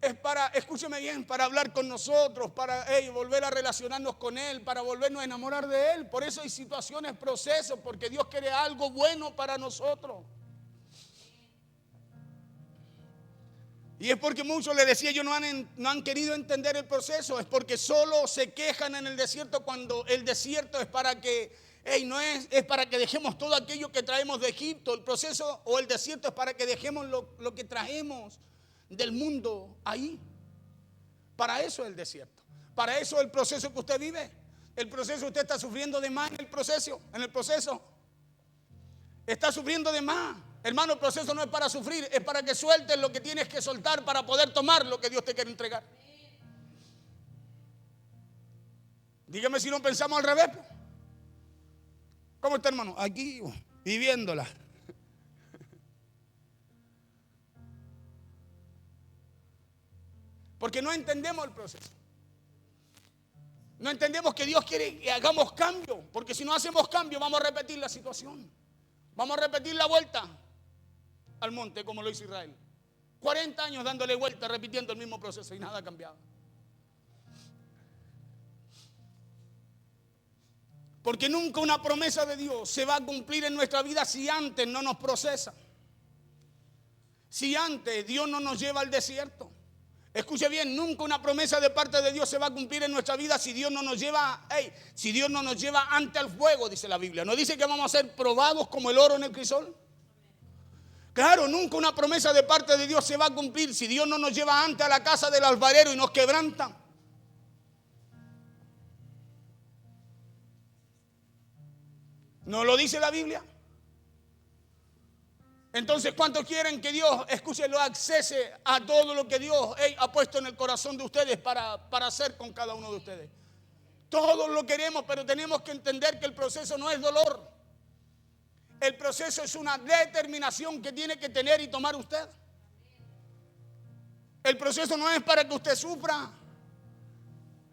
es para, escúcheme bien, para hablar con nosotros, para volver a relacionarnos con Él, para volvernos a enamorar de Él. Por eso hay situaciones, procesos, porque Dios quiere algo bueno para nosotros. Y es porque muchos, les decía yo, no han querido entender el proceso. Es porque solo se quejan en el desierto cuando el desierto es para que, es para que dejemos todo aquello que traemos de Egipto. El proceso o el desierto es para que dejemos lo que traemos del mundo ahí. Para eso es el desierto. Para eso es el proceso que usted vive. El proceso, usted está sufriendo de más en el proceso. Está sufriendo de más. Hermano, el proceso no es para sufrir, es para que sueltes lo que tienes que soltar para poder tomar lo que Dios te quiere entregar. Dígame si no pensamos al revés. ¿Cómo está, hermano? Aquí, viviéndola. Porque no entendemos el proceso. No entendemos que Dios quiere que hagamos cambio. Porque si no hacemos cambio, vamos a repetir la situación. Vamos a repetir la vuelta al monte como lo hizo Israel. 40 años dándole vuelta, repitiendo el mismo proceso y nada ha cambiado. Porque nunca una promesa de Dios se va a cumplir en nuestra vida si antes no nos procesa. Si antes Dios no nos lleva al desierto. Escuche bien, nunca una promesa de parte de Dios se va a cumplir en nuestra vida si Dios no nos lleva, si Dios no nos lleva ante el fuego, dice la Biblia. ¿No dice que vamos a ser probados como el oro en el crisol? Claro, nunca una promesa de parte de Dios se va a cumplir si Dios no nos lleva ante a la casa del alfarero y nos quebranta. ¿No lo dice la Biblia? Entonces, ¿cuántos quieren que Dios, lo accese a todo lo que Dios ha puesto en el corazón de ustedes para hacer con cada uno de ustedes? Todos lo queremos, pero tenemos que entender que el proceso no es dolor. El proceso es una determinación que tiene que tener y tomar usted. El proceso no es para que usted sufra,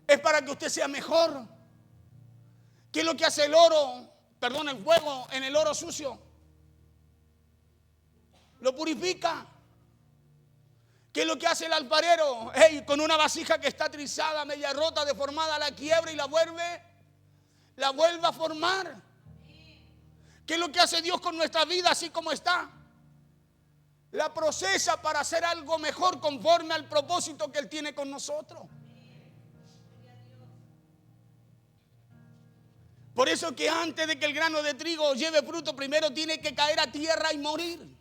es para que usted sea mejor. ¿Qué es lo que hace el fuego en el oro sucio? Lo purifica. ¿Qué es lo que hace el alfarero? Con una vasija que está trizada, media rota, deformada, la quiebra y la vuelve a formar. ¿Qué es lo que hace Dios con nuestra vida así como está? La procesa para hacer algo mejor conforme al propósito que Él tiene con nosotros. Por eso que antes de que el grano de trigo lleve fruto, primero tiene que caer a tierra y morir.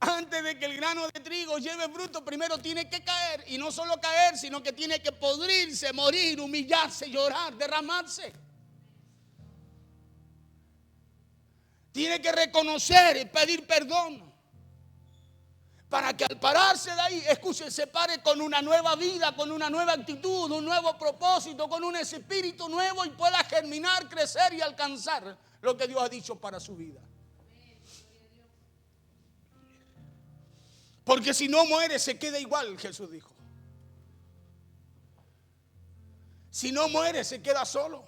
Antes de que el grano de trigo lleve fruto, primero tiene que caer. Y no solo caer, sino que tiene que podrirse, morir, humillarse, llorar, derramarse. Tiene que reconocer y pedir perdón. Para que al pararse de ahí, se pare con una nueva vida, con una nueva actitud, un nuevo propósito, con un espíritu nuevo y pueda germinar, crecer y alcanzar lo que Dios ha dicho para su vida. Porque si no muere, se queda igual, Jesús dijo. Si no muere, se queda solo.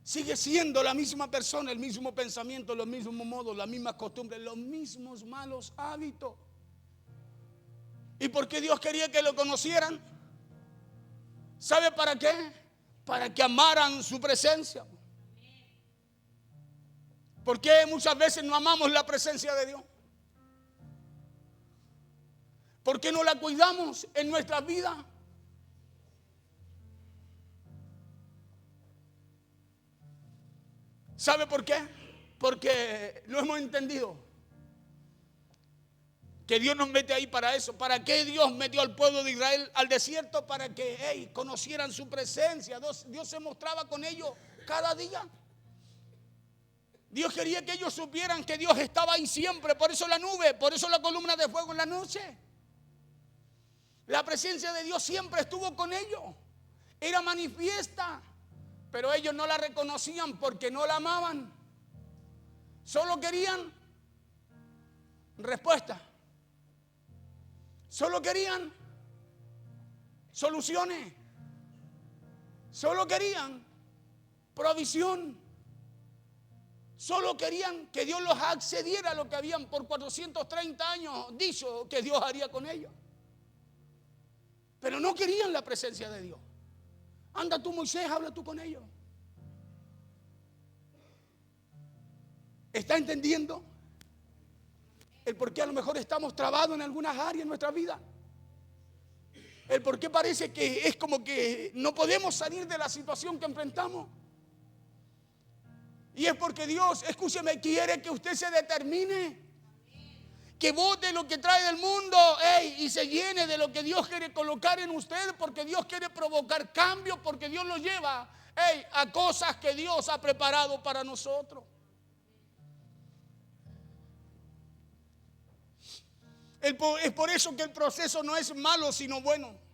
Sigue siendo la misma persona, el mismo pensamiento, los mismos modos, las mismas costumbres, los mismos malos hábitos. ¿Y por qué Dios quería que lo conocieran? ¿Sabe para qué? Para que amaran su presencia. ¿Por qué muchas veces no amamos la presencia de Dios? ¿Por qué no la cuidamos en nuestras vidas? ¿Sabe por qué? Porque no hemos entendido que Dios nos mete ahí para eso. ¿Para qué Dios metió al pueblo de Israel al desierto? Para que conocieran su presencia. Dios se mostraba con ellos cada día. Dios quería que ellos supieran que Dios estaba ahí siempre. Por eso la nube, por eso la columna de fuego en la noche. La presencia de Dios siempre estuvo con ellos. Era manifiesta. Pero ellos no la reconocían porque no la amaban. Solo querían respuesta. Solo querían soluciones. Solo querían provisión. Solo querían que Dios los accediera a lo que habían por 430 años dicho que Dios haría con ellos. Pero no querían la presencia de Dios. Anda tú, Moisés, habla tú con ellos. ¿Está entendiendo el por qué a lo mejor estamos trabados en algunas áreas de nuestra vida? El por qué parece que es como que no podemos salir de la situación que enfrentamos. Y es porque Dios, escúcheme, quiere que usted se determine, que bote lo que trae del mundo, y se llene de lo que Dios quiere colocar en usted, porque Dios quiere provocar cambios, porque Dios lo lleva a cosas que Dios ha preparado para nosotros. Es por eso que el proceso no es malo, sino bueno.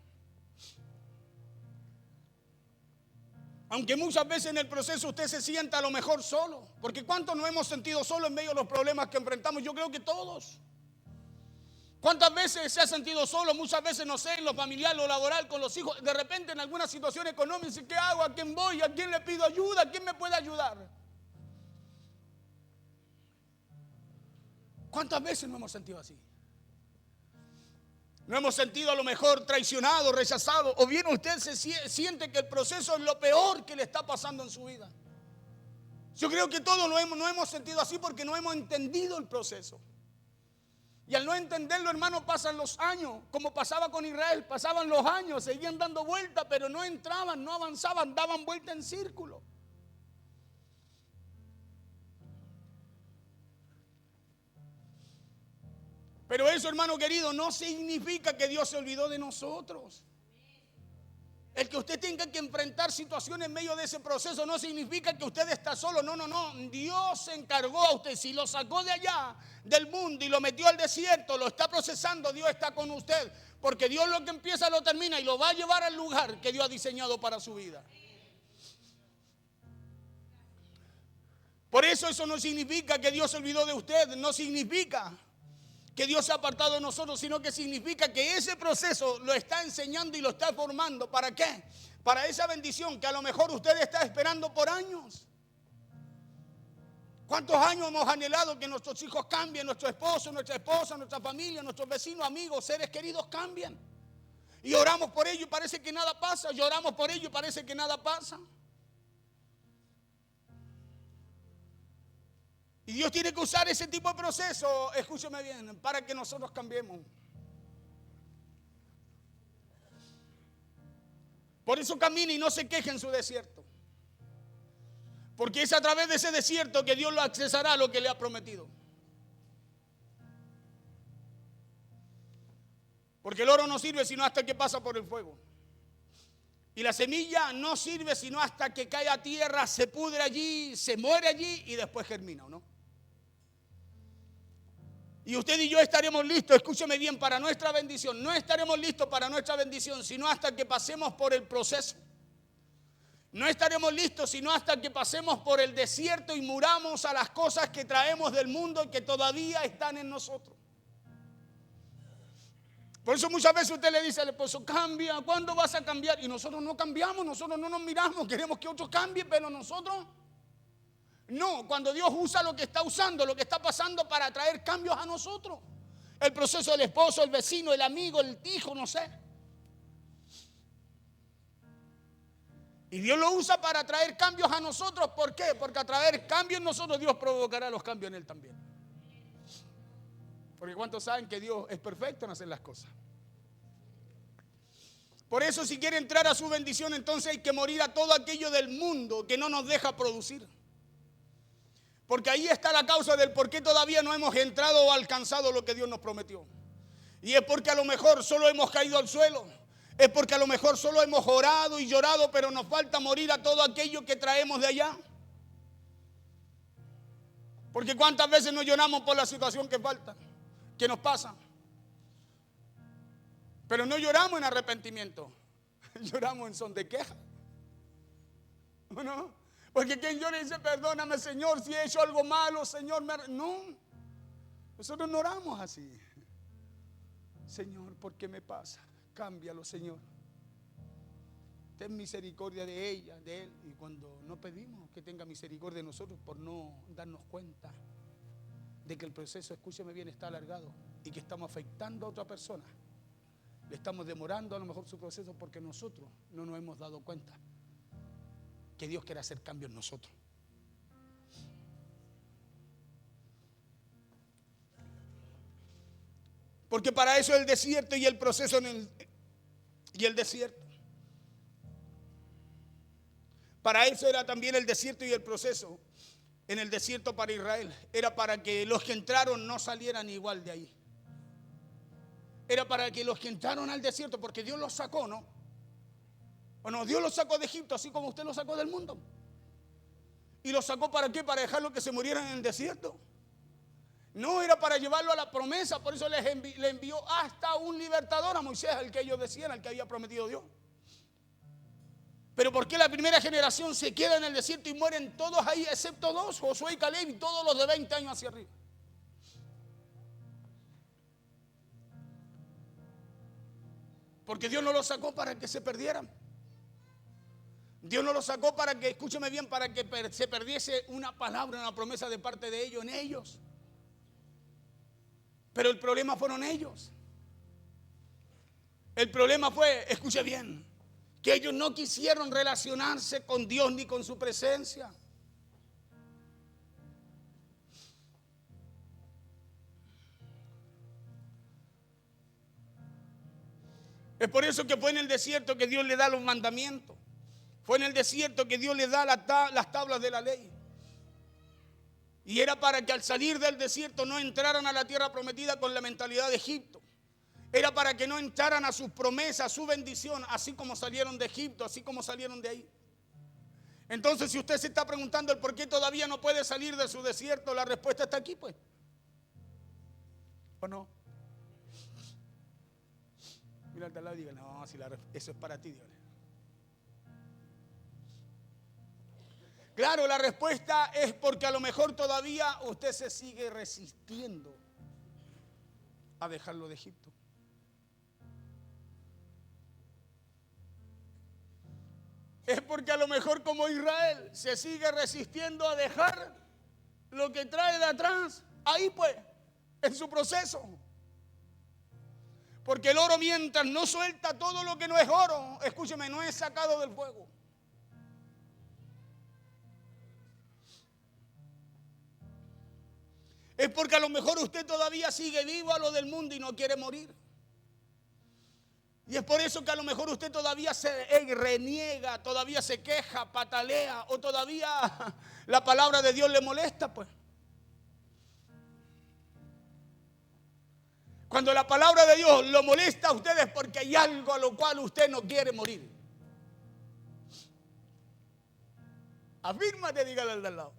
Aunque muchas veces en el proceso usted se sienta a lo mejor solo. Porque ¿cuántos nos hemos sentido solos en medio de los problemas que enfrentamos? Yo creo que todos. ¿Cuántas veces se ha sentido solo? Muchas veces, no sé, en lo familiar, lo laboral, con los hijos. De repente en alguna situación económica, dice, ¿qué hago? ¿A quién voy? ¿A quién le pido ayuda? ¿A quién me puede ayudar? ¿Cuántas veces nos hemos sentido así? Nos hemos sentido a lo mejor traicionado, rechazado, o bien usted se siente que el proceso es lo peor que le está pasando en su vida. Yo creo que todos no hemos sentido así porque no hemos entendido el proceso. Y al no entenderlo, hermano, pasan los años, como pasaba con Israel, pasaban los años, seguían dando vueltas, pero no entraban, no avanzaban, daban vuelta en círculo. Pero eso, hermano querido, no significa que Dios se olvidó de nosotros. El que usted tenga que enfrentar situaciones en medio de ese proceso no significa que usted está solo. No. Dios se encargó a usted. Si lo sacó de allá, del mundo, y lo metió al desierto, lo está procesando, Dios está con usted. Porque Dios lo que empieza lo termina y lo va a llevar al lugar que Dios ha diseñado para su vida. Por eso no significa que Dios se olvidó de usted. No significa que Dios se ha apartado de nosotros, sino que significa que ese proceso lo está enseñando y lo está formando. ¿Para qué? Para esa bendición que a lo mejor usted está esperando por años. ¿Cuántos años hemos anhelado que nuestros hijos cambien, nuestro esposo, nuestra esposa, nuestra familia, nuestros vecinos, amigos, seres queridos cambien? Y oramos por ello y parece que nada pasa. Lloramos por ello y parece que nada pasa. Y Dios tiene que usar ese tipo de proceso, escúcheme bien, para que nosotros cambiemos. Por eso camine y no se queje en su desierto. Porque es a través de ese desierto que Dios lo accesará a lo que le ha prometido. Porque el oro no sirve sino hasta que pasa por el fuego. Y la semilla no sirve sino hasta que cae a tierra, se pudre allí, se muere allí y después germina, ¿o no? Y usted y yo estaremos listos, escúcheme bien, para nuestra bendición. No estaremos listos para nuestra bendición, sino hasta que pasemos por el proceso. No estaremos listos, sino hasta que pasemos por el desierto y muramos a las cosas que traemos del mundo y que todavía están en nosotros. Por eso muchas veces usted le dice al esposo, cambia, ¿cuándo vas a cambiar? Y nosotros no cambiamos, nosotros no nos miramos, queremos que otros cambien, pero nosotros no. Cuando Dios usa lo que está usando, lo que está pasando para traer cambios a nosotros. El proceso del esposo, el vecino, el amigo, el hijo, no sé. Y Dios lo usa para traer cambios a nosotros. ¿Por qué? Porque a traer cambios en nosotros, Dios provocará los cambios en Él también. Porque ¿cuántos saben que Dios es perfecto en hacer las cosas? Por eso, si quiere entrar a su bendición, entonces hay que morir a todo aquello del mundo que no nos deja producir. Porque ahí está la causa del por qué todavía no hemos entrado o alcanzado lo que Dios nos prometió. Y es porque a lo mejor solo hemos caído al suelo. Es porque a lo mejor solo hemos orado y llorado, pero nos falta morir a todo aquello que traemos de allá. Porque cuántas veces nos lloramos por la situación que falta, que nos pasa. Pero no lloramos en arrepentimiento, lloramos en son de queja. ¿No? Porque quien llora y dice, perdóname, Señor, si he hecho algo malo, Señor. No, nosotros no oramos así. Señor, ¿por qué me pasa? Cámbialo, Señor. ten misericordia de ella, de él. Y cuando no pedimos que tenga misericordia de nosotros por no darnos cuenta de que el proceso, escúcheme bien, está alargado y que estamos afectando a otra persona, le estamos demorando a lo mejor su proceso porque nosotros no nos hemos dado cuenta que Dios quiere hacer cambios en nosotros. Porque para eso el desierto y el proceso y el desierto. Para eso era también el desierto y el proceso en el desierto para Israel. Era para que los que entraron no salieran igual de ahí. Era para que los que entraron al desierto, porque Dios los sacó, ¿no? ¿O no? Dios los sacó de Egipto, así como usted los sacó del mundo. ¿Y los sacó para qué? Para dejarlos que se murieran en el desierto. No, era para llevarlo a la promesa. Por eso le envió hasta un libertador a Moisés, al que ellos decían, al que había prometido Dios. Pero ¿por qué la primera generación se queda en el desierto y mueren todos ahí, excepto dos, Josué y Caleb, y todos los de 20 años hacia arriba? Porque Dios no los sacó para que se perdieran. Dios no los sacó para que, escúcheme bien, para que se perdiese una palabra, una promesa de parte de ellos en ellos. Pero el problema fueron ellos. El problema fue, escuche bien, que ellos no quisieron relacionarse con Dios ni con su presencia. Es por eso que fue en el desierto que Dios le da los mandamientos. Fue en el desierto que Dios le da las tablas de la ley. Y era para que al salir del desierto no entraran a la tierra prometida con la mentalidad de Egipto. Era para que no entraran a sus promesas, a su bendición, así como salieron de Egipto, así como salieron de ahí. Entonces, si usted se está preguntando el por qué todavía no puede salir de su desierto, la respuesta está aquí, pues. ¿O no? Mira al de al lado y diga, no, si eso es para ti, Dios. Claro, la respuesta es porque a lo mejor todavía usted se sigue resistiendo a dejarlo de Egipto. Es porque a lo mejor como Israel se sigue resistiendo a dejar lo que trae de atrás, ahí pues, en su proceso. Porque el oro, mientras no suelta todo lo que no es oro, escúcheme, no es sacado del fuego. Es porque a lo mejor usted todavía sigue vivo a lo del mundo y no quiere morir. Y es por eso que a lo mejor usted todavía se reniega, todavía se queja, patalea, o todavía la palabra de Dios le molesta, pues. Cuando la palabra de Dios lo molesta a ustedes porque hay algo a lo cual usted no quiere morir. Afírmate, dígale al de al lado.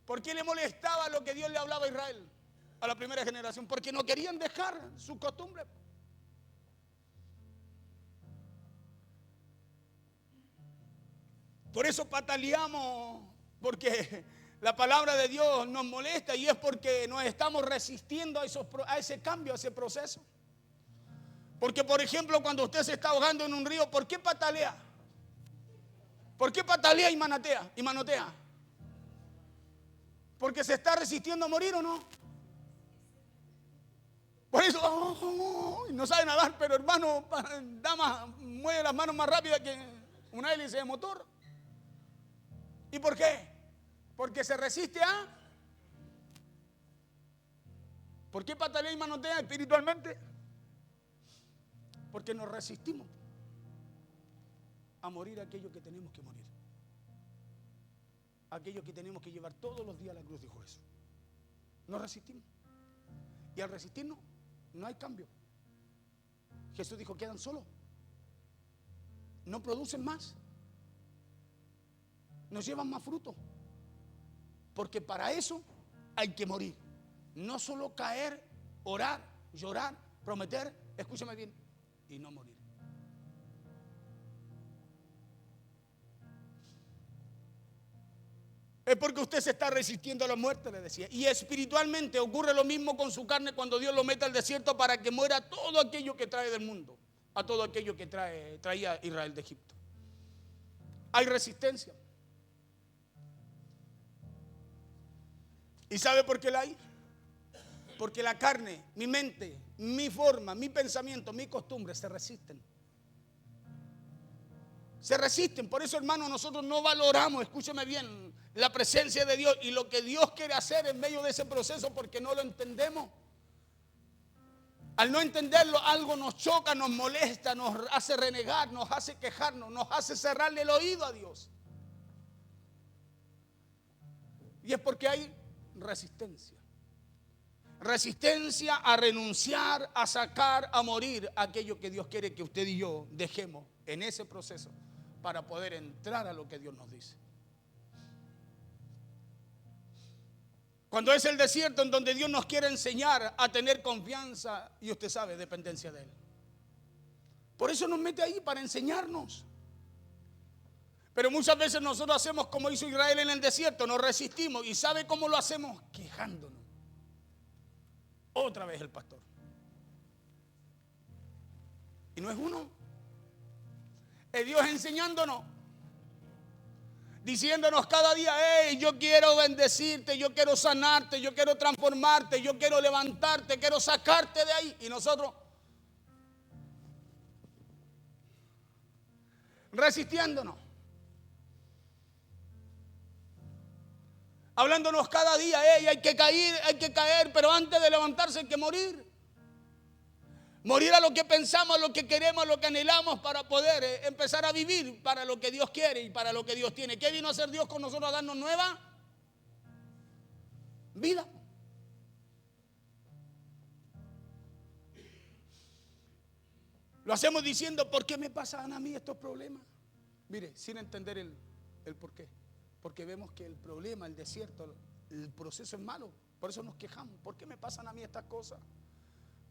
¿Por qué le molestaba lo que Dios le hablaba a Israel, a la primera generación? Porque no querían dejar sus costumbres. Por eso pataleamos, porque la palabra de Dios nos molesta y es porque nos estamos resistiendo a ese cambio, a ese proceso. Porque, por ejemplo, cuando usted se está ahogando en un río, ¿por qué patalea? ¿Por qué patalea y manotea? ¿Porque se está resistiendo a morir o no? Por eso, no sabe nadar, pero hermano, mueve las manos más rápidas que una hélice de motor. ¿Y por qué? Porque se resiste a... ¿Por qué patalea y manotea espiritualmente? Porque nos resistimos a morir aquello que tenemos que morir. Aquello que tenemos que llevar todos los días a la cruz, dijo Jesús. Nos resistimos. Y al resistirnos, no hay cambio. Jesús dijo, quedan solos. No producen más. No llevan más fruto. Porque para eso hay que morir. No solo caer, orar, llorar, prometer, escúchame bien, y no morir. Es porque usted se está resistiendo a la muerte, le decía. Y espiritualmente ocurre lo mismo con su carne cuando Dios lo mete al desierto para que muera todo aquello que trae del mundo, a todo aquello que traía Israel de Egipto. Hay resistencia. ¿Y sabe por qué la hay? Porque la carne, mi mente, mi forma, mi pensamiento, mi costumbre se resisten. Se resisten. Por eso, hermano, nosotros no valoramos, escúcheme bien, la presencia de Dios y lo que Dios quiere hacer en medio de ese proceso porque no lo entendemos. Al no entenderlo, algo nos choca, nos molesta, nos hace renegar, nos hace quejarnos, nos hace cerrarle el oído a Dios. Y es porque hay resistencia. Resistencia a renunciar, a sacar, a morir aquello que Dios quiere que usted y yo dejemos en ese proceso para poder entrar a lo que Dios nos dice. Cuando es el desierto en donde Dios nos quiere enseñar a tener confianza y usted sabe, dependencia de Él. Por eso nos mete ahí, para enseñarnos. Pero muchas veces nosotros hacemos como hizo Israel en el desierto, nos resistimos. ¿Y sabe cómo lo hacemos? Quejándonos. Otra vez el pastor. Y no es uno. Es Dios enseñándonos. Diciéndonos cada día, hey, yo quiero bendecirte, yo quiero sanarte, yo quiero transformarte, yo quiero levantarte, quiero sacarte de ahí. Y nosotros resistiéndonos. Hablándonos cada día, hey, hay que caer, pero antes de levantarse hay que morir. Morir a lo que pensamos, a lo que queremos, a lo que anhelamos para poder empezar a vivir para lo que Dios quiere y para lo que Dios tiene. ¿Qué vino a hacer Dios con nosotros? A darnos nueva vida. Lo hacemos diciendo, ¿por qué me pasan a mí estos problemas? Mire, sin entender el por qué. Porque vemos que el problema, el desierto, el proceso es malo. Por eso nos quejamos. ¿Por qué me pasan a mí estas cosas?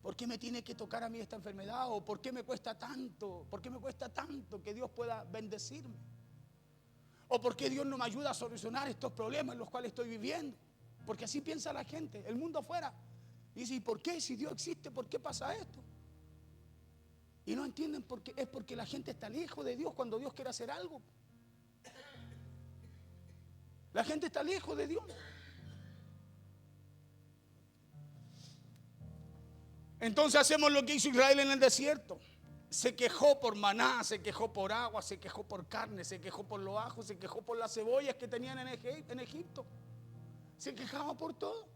¿Por qué me tiene que tocar a mí esta enfermedad? ¿O por qué me cuesta tanto? ¿Por qué me cuesta tanto que Dios pueda bendecirme? ¿O por qué Dios no me ayuda a solucionar estos problemas en los cuales estoy viviendo? Porque así piensa la gente, el mundo afuera. Y dice, ¿y por qué? Si Dios existe, ¿por qué pasa esto? Y no entienden por qué. Es porque la gente está lejos de Dios cuando Dios quiere hacer algo. La gente está lejos de Dios. Entonces hacemos lo que hizo Israel en el desierto. Se quejó por maná, se quejó por agua, se quejó por carne, se quejó por los ajos, se quejó por las cebollas que tenían en Egipto. Se quejaba por todo.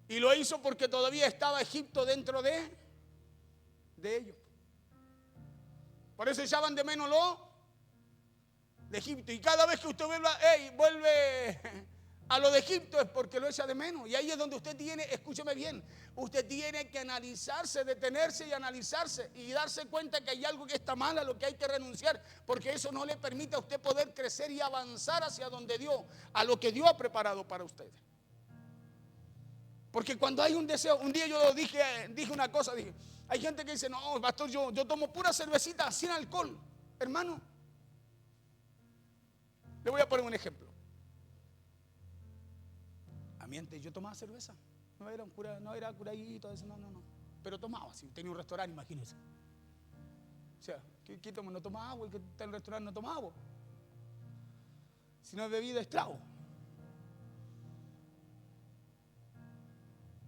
Y lo hizo porque todavía estaba Egipto dentro de ellos. Por eso echaban de menos lo de Egipto. Y cada vez que usted vuelve a lo de Egipto es porque lo echa de menos. Y ahí es donde usted tiene, escúcheme bien, usted tiene que analizarse, detenerse y analizarse y darse cuenta que hay algo que está mal, a lo que hay que renunciar, porque eso no le permite a usted poder crecer y avanzar hacia donde Dios, a lo que Dios ha preparado para usted. Porque cuando hay un deseo, un día yo dije una cosa, dije, hay gente que dice, no, pastor, yo tomo pura cervecita sin alcohol. Hermano, le voy a poner un ejemplo. A mí antes yo tomaba cerveza, no era curadito, eso, no. Pero tomaba, si tenía un restaurante, imagínense. O sea, ¿qué toma? No toma agua, el que está en el restaurante no toma agua. Si no es bebida, es trago.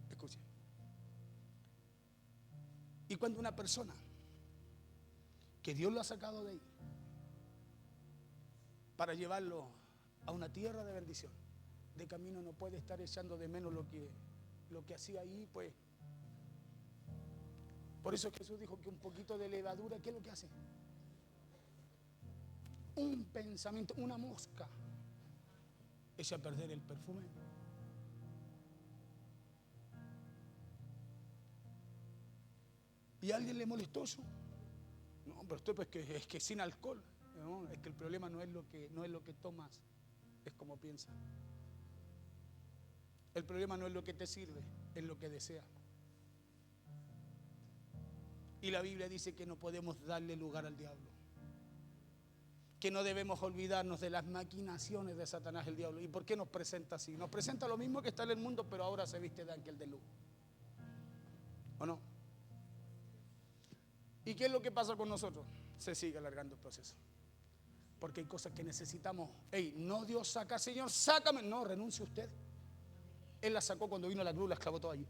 Escuchen. Y cuando una persona que Dios lo ha sacado de ahí para llevarlo a una tierra de bendición, de camino no puede estar echando de menos lo que hacía ahí, pues. Por eso Jesús dijo que un poquito de levadura, ¿qué es lo que hace? Un pensamiento, una mosca, echa a perder el perfume. ¿Y a alguien le molestó eso? No, pero usted pues es que sin alcohol. No, es que el problema no es lo que tomas, es como piensas. El problema no es lo que te sirve, es lo que deseas. Y la Biblia dice que no podemos darle lugar al diablo. que no debemos olvidarnos de las maquinaciones de Satanás, el diablo. ¿Y por qué nos presenta así? Nos presenta lo mismo que está en el mundo, pero ahora se viste de ángel de luz. ¿O no? ¿Y qué es lo que pasa con nosotros? Se sigue alargando el proceso. Porque hay cosas que necesitamos. No Dios saca, Señor, sácame. No, renuncie usted. Él las sacó cuando vino la cruz, las clavó todas allí.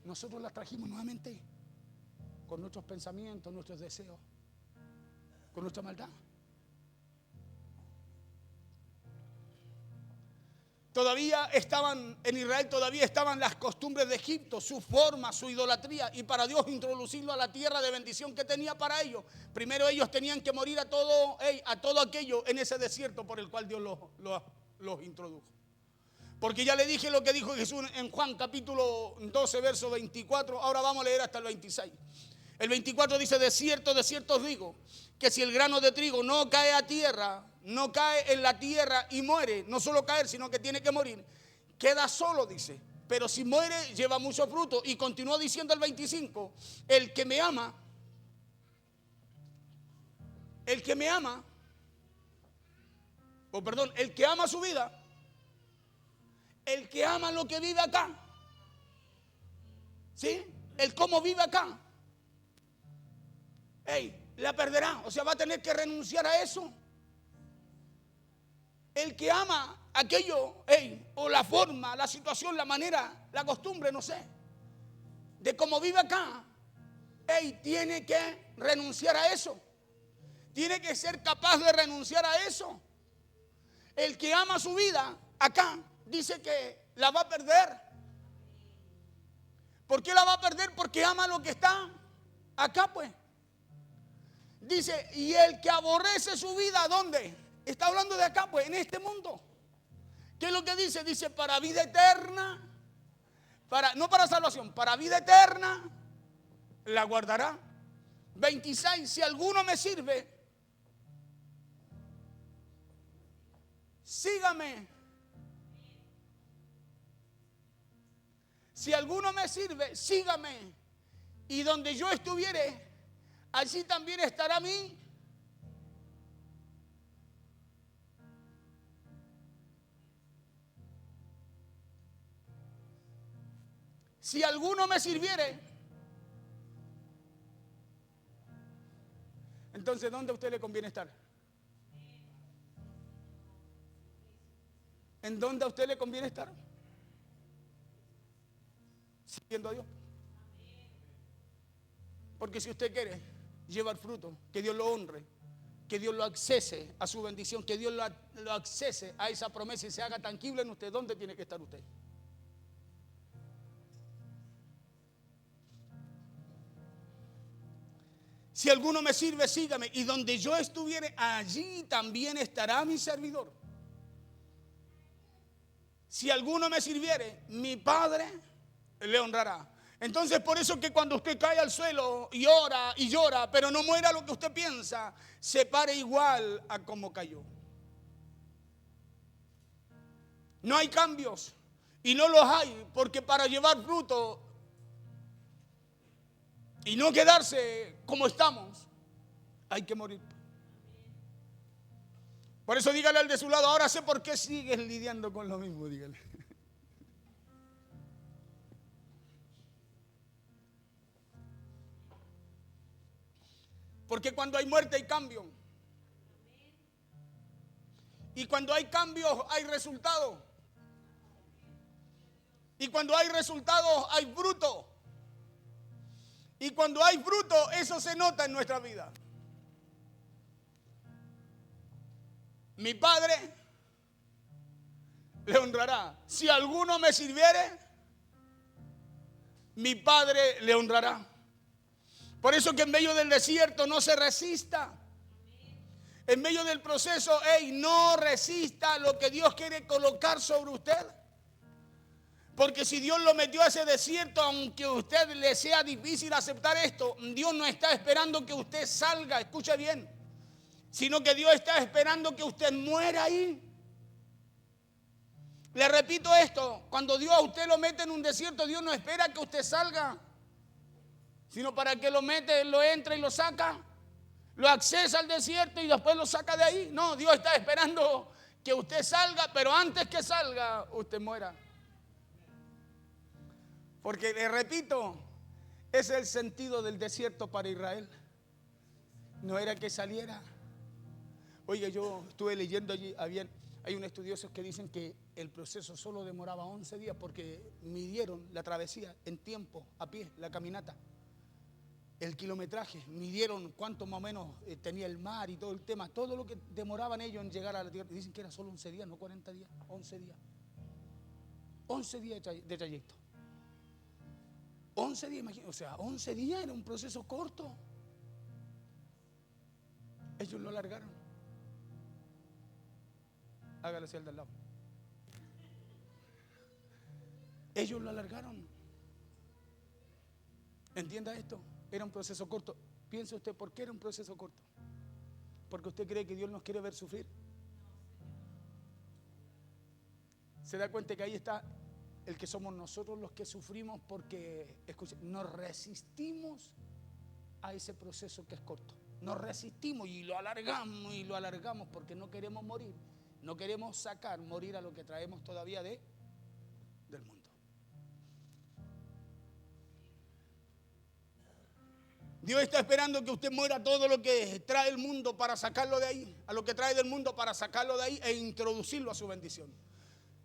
Nosotros las trajimos nuevamente con nuestros pensamientos, nuestros deseos, con nuestra maldad. Todavía estaban en Israel, todavía estaban las costumbres de Egipto, su forma, su idolatría, y para Dios introducirlo a la tierra de bendición que tenía para ellos, primero ellos tenían que morir a todo aquello en ese desierto por el cual Dios los introdujo. Porque ya le dije lo que dijo Jesús en Juan capítulo 12, verso 24, ahora vamos a leer hasta el 26. El 24 dice: de cierto os digo, que si el grano de trigo no cae a tierra, no cae en la tierra y muere, no solo caer, sino que tiene que morir, queda solo, dice. Pero si muere, lleva mucho fruto. Y continuó diciendo el 25, el que me ama, el que ama su vida, el que ama lo que vive acá, ¿sí? El cómo vive acá, la perderá. O sea, va a tener que renunciar a eso. El que ama aquello, o la forma, la situación, la manera, la costumbre, no sé, de cómo vive acá, tiene que renunciar a eso. Tiene que ser capaz de renunciar a eso. El que ama su vida acá, dice que la va a perder. ¿Por qué la va a perder? Porque ama lo que está acá, pues. Dice, y el que aborrece su vida, ¿dónde? Está hablando de acá, pues, en este mundo. ¿Qué es lo que dice? Dice, para vida eterna, no para salvación, para vida eterna, la guardará. 26, si alguno me sirve, sígame. Si alguno me sirve, sígame. Y donde yo estuviere, allí también estará mí. Si alguno me sirviere, entonces ¿dónde a usted le conviene estar? ¿En dónde a usted le conviene estar? Sirviendo a Dios. Porque si usted quiere llevar fruto, que Dios lo honre, que Dios lo accese a su bendición, que Dios lo accese a esa promesa y se haga tangible en usted, ¿dónde tiene que estar usted? Si alguno me sirve, sígame, y donde yo estuviere, allí también estará mi servidor. Si alguno me sirviere, mi Padre le honrará. Entonces, por eso que cuando usted cae al suelo y ora y llora, pero no muera lo que usted piensa, se pare igual a como cayó. No hay cambios, y no los hay, porque para llevar fruto y no quedarse como estamos, hay que morir. Por eso dígale al de su lado, ahora sé por qué sigues lidiando con lo mismo, dígale. Porque cuando hay muerte hay cambio. Y cuando hay cambios hay resultados. Y cuando hay resultados hay fruto. Y cuando hay fruto, eso se nota en nuestra vida. Mi Padre le honrará. Si alguno me sirviere, mi Padre le honrará. Por eso que en medio del desierto no se resista. En medio del proceso, no resista lo que Dios quiere colocar sobre usted. Porque si Dios lo metió a ese desierto, aunque a usted le sea difícil aceptar esto, Dios no está esperando que usted salga, escuche bien, sino que Dios está esperando que usted muera ahí. Le repito esto, cuando Dios a usted lo mete en un desierto, Dios no espera que usted salga, sino para que lo mete, lo entra y lo saca. lo accesa al desierto y después lo saca de ahí. No, Dios está esperando que usted salga, pero antes que salga, usted muera. Porque le repito, ese es el sentido del desierto para Israel. No era que saliera. Oye, yo estuve leyendo allí, hay unos estudiosos que dicen que el proceso solo demoraba 11 días porque midieron la travesía en tiempo, a pie, la caminata. El kilometraje, midieron cuánto más o menos tenía el mar y todo el tema, todo lo que demoraban ellos en llegar a la tierra. Dicen que era solo 11 días, no 40 días, 11 días. 11 días de trayecto. 11 días, imagínate, o sea, 11 días era un proceso corto. Ellos lo alargaron. Hágale hacia el de al lado. Ellos lo alargaron. Entienda esto. Era un proceso corto. Piense usted, ¿por qué era un proceso corto? ¿Porque usted cree que Dios nos quiere ver sufrir? ¿Se da cuenta que ahí está el que somos nosotros los que sufrimos porque, escuche, nos resistimos a ese proceso que es corto? Nos resistimos y lo alargamos porque no queremos morir. No queremos morir a lo que traemos todavía del mundo. Dios está esperando que usted muera todo lo que trae el mundo para sacarlo de ahí, a lo que trae del mundo para sacarlo de ahí e introducirlo a su bendición.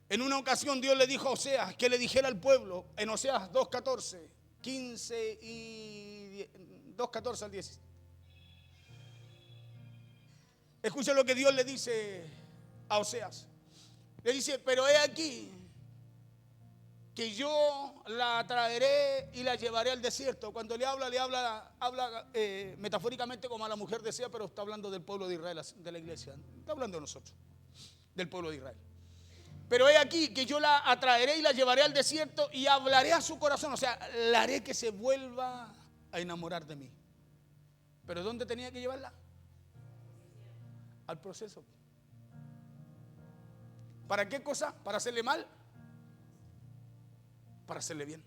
En una ocasión Dios le dijo a Oseas que le dijera al pueblo, en Oseas 2:14, 15 y 2:14 al 10. Escucha lo que Dios le dice a Oseas. Le dice, pero he aquí que yo la traeré y la llevaré al desierto. Cuando le habla metafóricamente como a la mujer desea, pero está hablando del pueblo de Israel, de la iglesia. Está hablando de nosotros, del pueblo de Israel. Pero he aquí que yo la atraeré y la llevaré al desierto y hablaré a su corazón. O sea, la haré que se vuelva a enamorar de mí. ¿Pero dónde tenía que llevarla? Al proceso. ¿Para qué cosa? ¿Para hacerle mal? Para hacerle bien.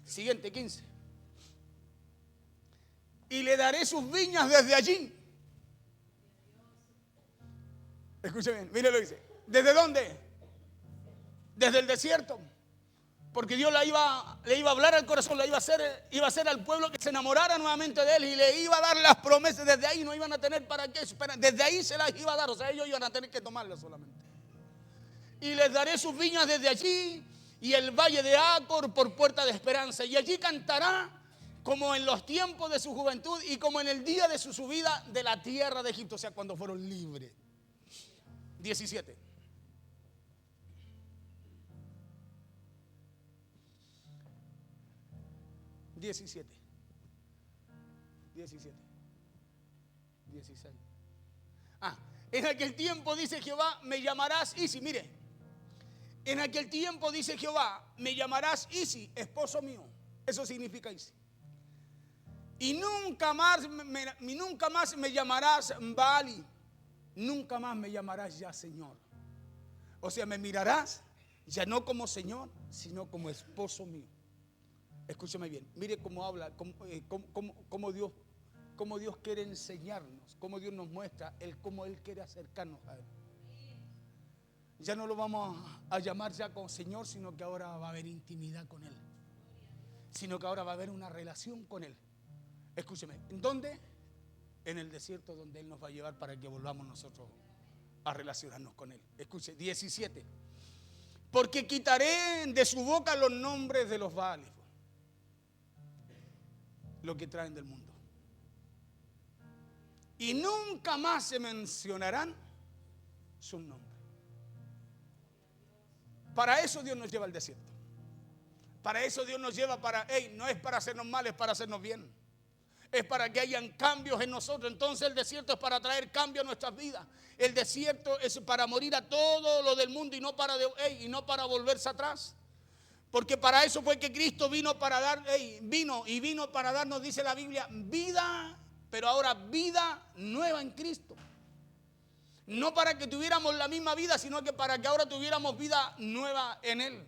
Siguiente, 15. Y le daré sus viñas desde allí. Escuche bien, mire lo que dice. ¿Desde dónde? Desde el desierto. Porque Dios le iba a hablar al corazón, iba a hacer al pueblo que se enamorara nuevamente de él y le iba a dar las promesas. Desde ahí no iban a tener para qué esperar. Desde ahí se las iba a dar, o sea, ellos iban a tener que tomarlas solamente. Y les daré sus viñas desde allí y el valle de Acor por puerta de esperanza. Y allí cantará como en los tiempos de su juventud y como en el día de su subida de la tierra de Egipto, o sea, cuando fueron libres. 17. Diecisiete. 16. En aquel tiempo dice Jehová, me llamarás Isi. Mire, en aquel tiempo dice Jehová, me llamarás Isi, esposo mío. Eso significa Isi. Y nunca más me llamarás Baali. Nunca más me llamarás ya Señor. O sea, me mirarás ya no como Señor, sino como esposo mío. Escúchame bien, mire cómo habla, cómo Dios quiere enseñarnos, cómo Dios nos muestra cómo Él quiere acercarnos a Él. Ya no lo vamos a llamar ya como Señor, sino que ahora va a haber intimidad con Él. Sino que ahora va a haber una relación con Él. Escúcheme, ¿en dónde? En el desierto donde Él nos va a llevar para que volvamos nosotros a relacionarnos con Él. Escuche, 17. Porque quitaré de su boca los nombres de los Baales, lo que traen del mundo. Y nunca más se mencionarán sus nombres. Para eso Dios nos lleva al desierto. Para eso Dios nos lleva no es para hacernos mal, es para hacernos bien. Es para que hayan cambios en nosotros. Entonces el desierto es para traer cambio a nuestras vidas. El desierto es para morir a todo lo del mundo y no para volverse atrás. Porque para eso fue que Cristo vino para darnos, dice la Biblia, vida, pero ahora vida nueva en Cristo. No para que tuviéramos la misma vida, sino que para que ahora tuviéramos vida nueva en Él.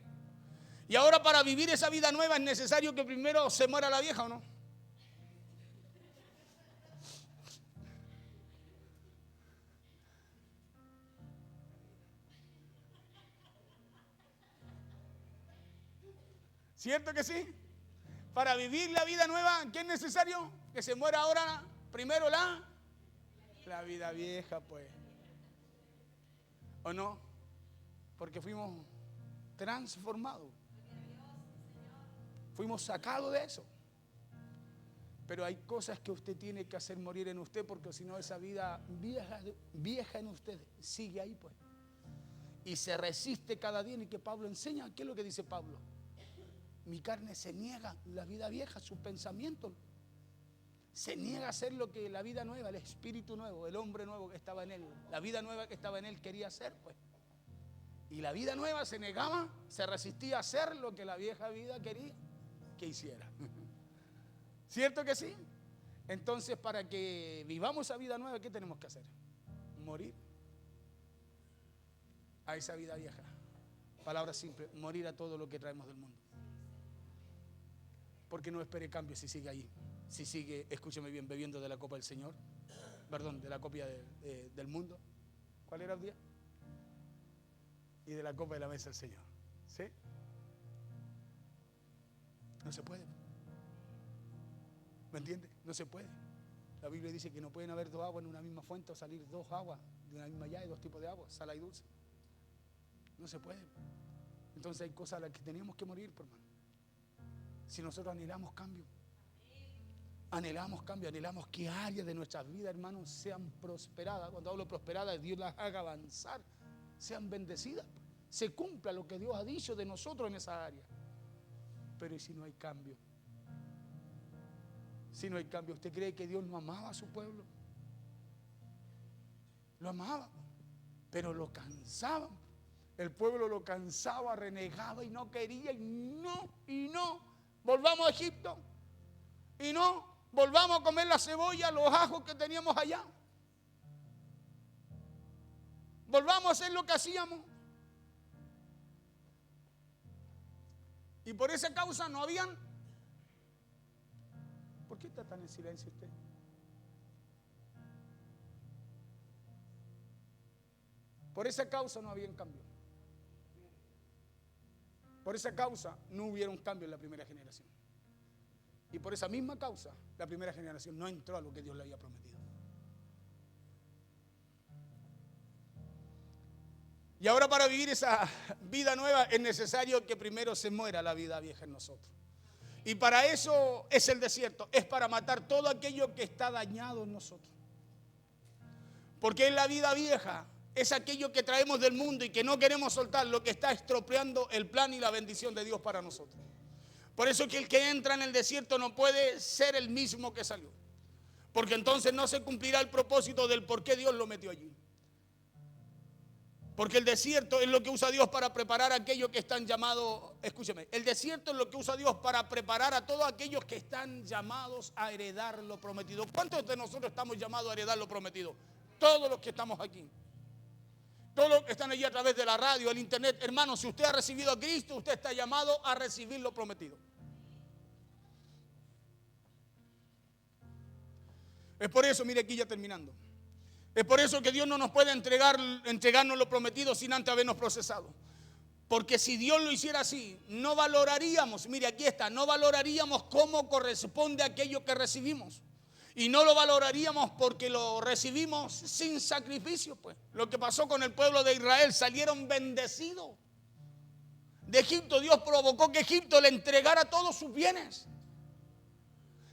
Y ahora para vivir esa vida nueva es necesario que primero se muera la vieja, ¿o no? ¿Cierto que sí? Para vivir la vida nueva, ¿qué es necesario? Que se muera ahora primero la vida vieja, pues. ¿O no? Porque fuimos transformados. Fuimos sacados de eso. Pero hay cosas que usted tiene que hacer morir en usted, porque si no esa vida vieja en usted sigue ahí, pues. Y se resiste cada día. Y que Pablo enseña, ¿qué es lo que dice Pablo? Mi carne se niega, la vida vieja, sus pensamientos. Se niega a hacer lo que la vida nueva, el espíritu nuevo, el hombre nuevo que estaba en él, la vida nueva que estaba en él quería hacer, pues. Y la vida nueva se negaba, se resistía a hacer lo que la vieja vida quería que hiciera. ¿Cierto que sí? Entonces, para que vivamos esa vida nueva, ¿qué tenemos que hacer? Morir a esa vida vieja. Palabra simple, morir a todo lo que traemos del mundo. Porque no espere cambio si sigue ahí. Si sigue, escúcheme bien, bebiendo de la copa del Señor. Perdón, de la copa del mundo. ¿Cuál era el día? Y de la copa de la mesa del Señor. ¿Sí? No se puede. ¿Me entiende? No se puede. La Biblia dice que no pueden haber dos aguas en una misma fuente o salir dos aguas de una misma llave, dos tipos de agua, salada y dulce. No se puede. Entonces hay cosas a las que tenemos que morir, por hermano. Si nosotros anhelamos cambio, anhelamos que áreas de nuestras vidas, hermanos, sean prosperadas. Cuando hablo prosperadas, Dios las haga avanzar, sean bendecidas, se cumpla lo que Dios ha dicho de nosotros en esa área. Pero ¿y si no hay cambio? Si no hay cambio, ¿usted cree que Dios no amaba a su pueblo? Lo amaba, pero lo cansaba. El pueblo lo cansaba, renegaba y no quería, y no. Volvamos a Egipto y no volvamos a comer la cebolla, los ajos que teníamos allá. Volvamos a hacer lo que hacíamos. Y por esa causa no habían. ¿Por qué está tan en silencio usted? Por esa causa no había cambio. Por esa causa no hubieron cambio en la primera generación. Y por esa misma causa, la primera generación no entró a lo que Dios le había prometido. Y ahora, para vivir esa vida nueva es necesario que primero se muera la vida vieja en nosotros. Y para eso es el desierto, es para matar todo aquello que está dañado en nosotros. Porque en la vida vieja es aquello que traemos del mundo y que no queremos soltar, lo que está estropeando el plan y la bendición de Dios para nosotros. Por eso que el que entra en el desierto no puede ser el mismo que salió. Porque entonces no se cumplirá el propósito del por qué Dios lo metió allí. Porque el desierto es lo que usa Dios para preparar a aquellos que están llamados, escúcheme, el desierto es lo que usa Dios para preparar a todos aquellos que están llamados a heredar lo prometido. ¿Cuántos de nosotros estamos llamados a heredar lo prometido? Todos los que estamos aquí. Todos los que están allí a través de la radio, el internet. Hermano, si usted ha recibido a Cristo, usted está llamado a recibir lo prometido. Es por eso, mire aquí ya terminando. Es por eso que Dios no nos puede entregarnos lo prometido sin antes habernos procesado. Porque si Dios lo hiciera así, no valoraríamos, mire aquí está, no valoraríamos cómo corresponde aquello que recibimos. Y no lo valoraríamos porque lo recibimos sin sacrificio, pues. Lo que pasó con el pueblo de Israel, salieron bendecidos. De Egipto, Dios provocó que Egipto le entregara todos sus bienes.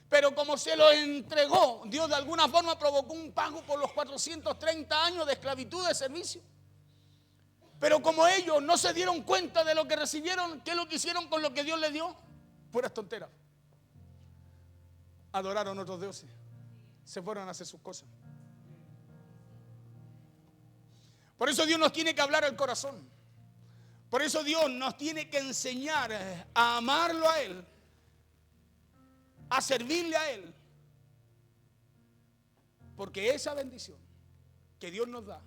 Pero como se los entregó, Dios de alguna forma provocó un pago por los 430 años de esclavitud de servicio. Pero como ellos no se dieron cuenta de lo que recibieron, ¿qué es lo que hicieron con lo que Dios les dio? Puras tonteras. Adoraron a otros dioses. Se fueron a hacer sus cosas. Por eso Dios nos tiene que hablar al corazón. Por eso Dios nos tiene que enseñar a amarlo a Él, a servirle a Él. Porque esa bendición que Dios nos da,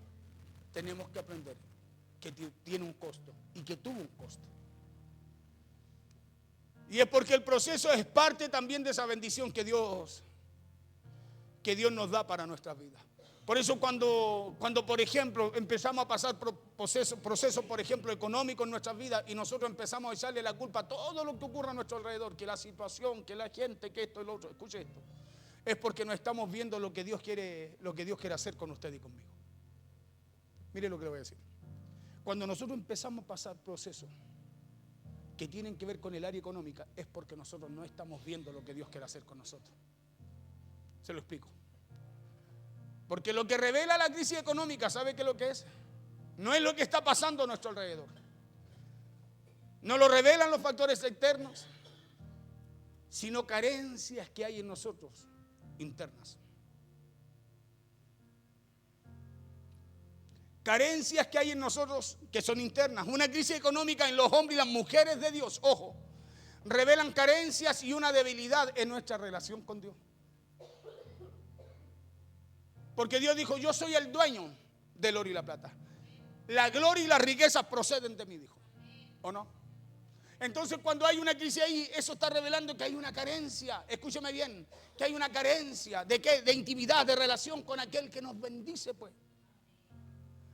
tenemos que aprender que tiene un costo y que tuvo un costo. Y es porque el proceso es parte también de esa bendición que Dios nos da para nuestras vidas. Por eso cuando por ejemplo, empezamos a pasar procesos, por ejemplo, económicos en nuestras vidas y nosotros empezamos a echarle la culpa a todo lo que ocurre a nuestro alrededor, que la situación, que la gente, que esto y lo otro, escuche esto, es porque no estamos viendo lo que Dios quiere hacer con usted y conmigo. Mire lo que le voy a decir. Cuando nosotros empezamos a pasar procesos que tienen que ver con el área económica, es porque nosotros no estamos viendo lo que Dios quiere hacer con nosotros. Se lo explico. Porque lo que revela la crisis económica, ¿sabe qué es lo que es? No es lo que está pasando a nuestro alrededor. No lo revelan los factores externos, sino carencias que hay en nosotros internas. Carencias que hay en nosotros que son internas. Una crisis económica en los hombres y las mujeres de Dios, ojo, revelan carencias y una debilidad en nuestra relación con Dios. Porque Dios dijo, yo soy el dueño del oro y la plata. La gloria y las riquezas proceden de mí, dijo. ¿O no? Entonces cuando hay una crisis ahí, eso está revelando que hay una carencia. Escúcheme bien, que hay una carencia. ¿De qué? De intimidad, de relación con aquel que nos bendice, pues.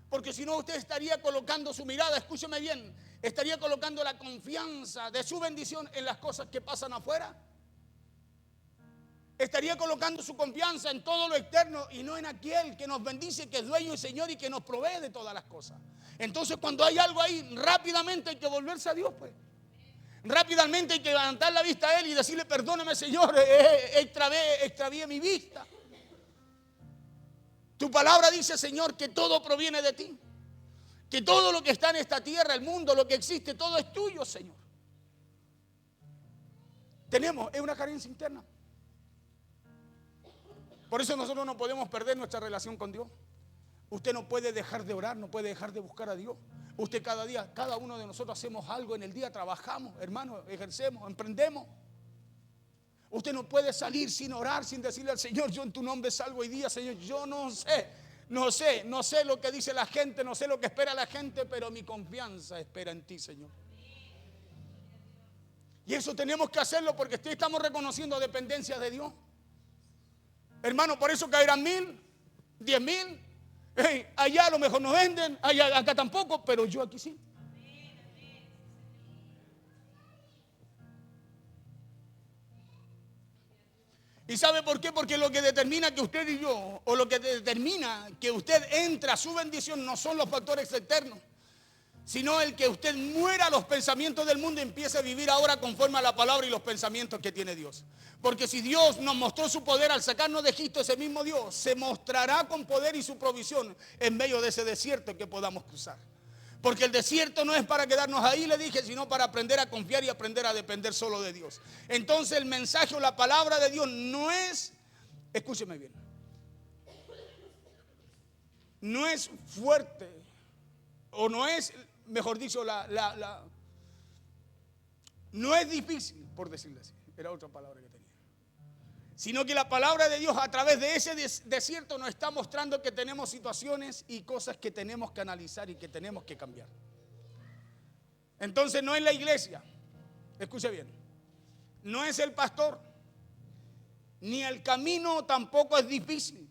Porque si no, usted estaría colocando su mirada, escúcheme bien, estaría colocando la confianza de su bendición en las cosas que pasan afuera. Estaría colocando su confianza en todo lo externo y no en aquel que nos bendice, que es dueño y Señor y que nos provee de todas las cosas. Entonces cuando hay algo ahí, rápidamente hay que volverse a Dios, pues. Rápidamente hay que levantar la vista a Él y decirle, perdóname, Señor, extravié mi vista. Tu palabra dice, Señor, que todo proviene de ti. Que todo lo que está en esta tierra, el mundo, lo que existe, todo es tuyo, Señor. Es una carencia interna. Por eso nosotros no podemos perder nuestra relación con Dios. Usted no puede dejar de orar, no puede dejar de buscar a Dios. Usted cada día, cada uno de nosotros hacemos algo en el día, trabajamos, hermanos, ejercemos, emprendemos. Usted no puede salir sin orar, sin decirle al Señor, yo en tu nombre salgo hoy día, Señor. Yo no sé lo que dice la gente, no sé lo que espera la gente, pero mi confianza espera en ti, Señor. Y eso tenemos que hacerlo porque estamos reconociendo dependencia de Dios. Hermano, por eso caerán 1000, 10,000. Allá a lo mejor no venden, acá tampoco, pero yo aquí sí. ¿Y sabe por qué? Porque lo que determina que usted y yo, o lo que determina que usted entra a su bendición, no son los factores externos, sino el que usted muera a los pensamientos del mundo y empiece a vivir ahora conforme a la palabra y los pensamientos que tiene Dios. Porque si Dios nos mostró su poder al sacarnos de Egipto, ese mismo Dios se mostrará con poder y su provisión en medio de ese desierto que podamos cruzar. Porque el desierto no es para quedarnos ahí, le dije, sino para aprender a confiar y aprender a depender solo de Dios. Entonces el mensaje o la palabra de Dios no es, escúcheme bien, no es fuerte, o no es, mejor dicho, no es difícil, por decirlo así, era otra palabra que tenía. Sino que la palabra de Dios a través de ese desierto nos está mostrando que tenemos situaciones y cosas que tenemos que analizar y que tenemos que cambiar. Entonces no es la iglesia, escuche bien, no es el pastor, ni el camino tampoco es difícil,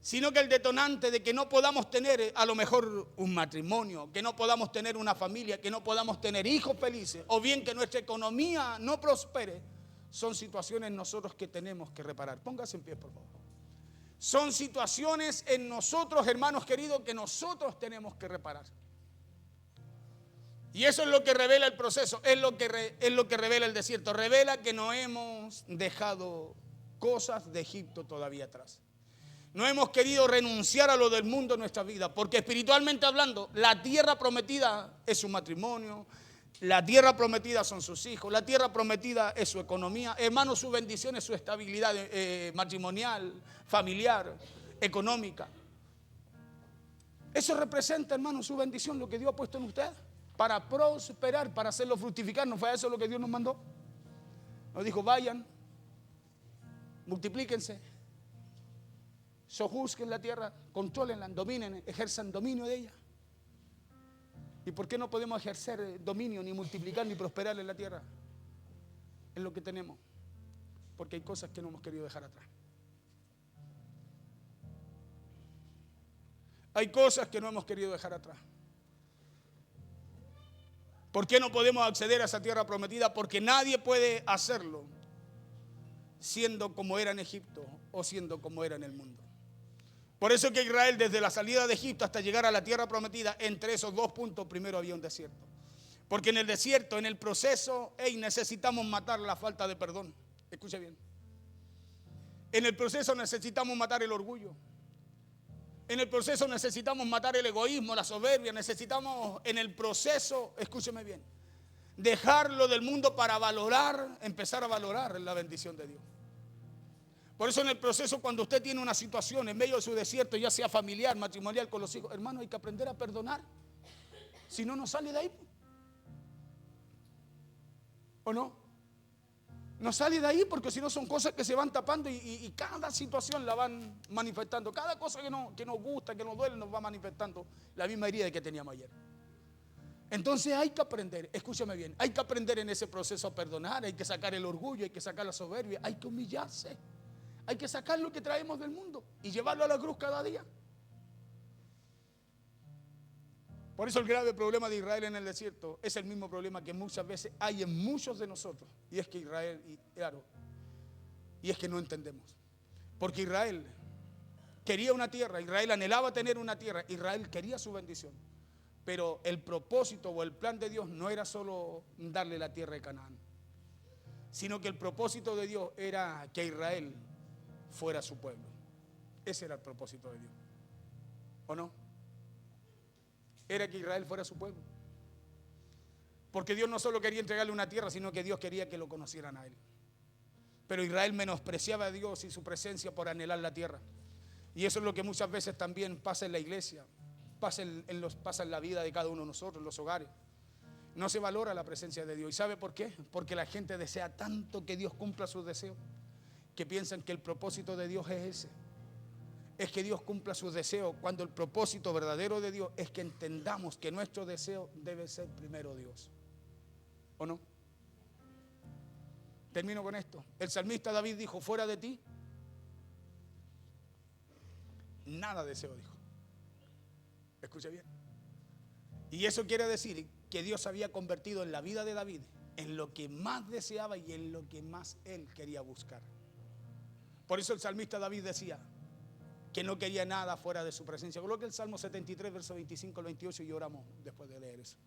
sino que el detonante de que no podamos tener a lo mejor un matrimonio, que no podamos tener una familia, que no podamos tener hijos felices, o bien que nuestra economía no prospere, son situaciones nosotros que tenemos que reparar. Póngase en pie, por favor. Son situaciones en nosotros, hermanos queridos, que nosotros tenemos que reparar. Y eso es lo que revela el proceso, es lo que revela el desierto. Revela que no hemos dejado cosas de Egipto todavía atrás. No hemos querido renunciar a lo del mundo en nuestra vida, porque espiritualmente hablando, la tierra prometida es su matrimonio, la tierra prometida son sus hijos, la tierra prometida es su economía, hermano, su bendición es su estabilidad matrimonial, familiar, económica. Eso representa, hermano, su bendición, lo que Dios ha puesto en usted, para prosperar, para hacerlo fructificar. ¿No fue eso lo que Dios nos mandó? Nos dijo, vayan, multiplíquense, sojuzguen la tierra, controlenla, dominen, ejerzan dominio de ella. ¿Y por qué no podemos ejercer dominio, ni multiplicar, ni prosperar en la tierra? En lo que tenemos. Porque hay cosas que no hemos querido dejar atrás. Hay cosas que no hemos querido dejar atrás. ¿Por qué no podemos acceder a esa tierra prometida? Porque nadie puede hacerlo siendo como era en Egipto o siendo como era en el mundo. Por eso que Israel, desde la salida de Egipto hasta llegar a la tierra prometida, entre esos dos puntos primero había un desierto. Porque en el desierto, en el proceso, necesitamos matar la falta de perdón. Escuche bien. En el proceso necesitamos matar el orgullo. En el proceso necesitamos matar el egoísmo, la soberbia. Necesitamos en el proceso, escúcheme bien, dejarlo del mundo para valorar, empezar a valorar la bendición de Dios. Por eso en el proceso, cuando usted tiene una situación en medio de su desierto, ya sea familiar, matrimonial, con los hijos, hermano, hay que aprender a perdonar. Si no, no sale de ahí. ¿O no? No sale de ahí, porque si no son cosas que se van tapando y cada situación la van manifestando. Cada cosa que nos gusta, que nos duele, nos va manifestando la misma herida que teníamos ayer. Entonces hay que aprender, escúchame bien, hay que aprender en ese proceso a perdonar, hay que sacar el orgullo, hay que sacar la soberbia, hay que humillarse, hay que sacar lo que traemos del mundo y llevarlo a la cruz cada día. Por eso el grave problema de Israel en el desierto es el mismo problema que muchas veces hay en muchos de nosotros. Y es que Israel, y es que no entendemos. Porque Israel quería una tierra, Israel anhelaba tener una tierra, Israel quería su bendición. Pero el propósito o el plan de Dios no era solo darle la tierra de Canaán, sino que el propósito de Dios era que Israel fuera su pueblo. Ese era el propósito de Dios. ¿O no? Era que Israel fuera su pueblo. Porque Dios no solo quería entregarle una tierra, sino que Dios quería que lo conocieran a Él. Pero Israel menospreciaba a Dios y su presencia por anhelar la tierra. Y eso es lo que muchas veces también pasa en la iglesia, pasa en la vida de cada uno de nosotros, en los hogares. No se valora la presencia de Dios. ¿Y sabe por qué? Porque la gente desea tanto que Dios cumpla sus deseos, que piensan que el propósito de Dios es ese. Es que Dios cumpla sus deseos, cuando el propósito verdadero de Dios es que entendamos que nuestro deseo debe ser primero Dios. ¿O no? Termino con esto. El salmista David dijo: fuera de ti nada deseo, dijo. Escuche bien. Y eso quiere decir que Dios había convertido en la vida de David en lo que más deseaba y en lo que más él quería buscar. Por eso el salmista David decía que no quería nada fuera de su presencia. Coloque el Salmo 73, verso 25 al 28 y oramos después de leer eso.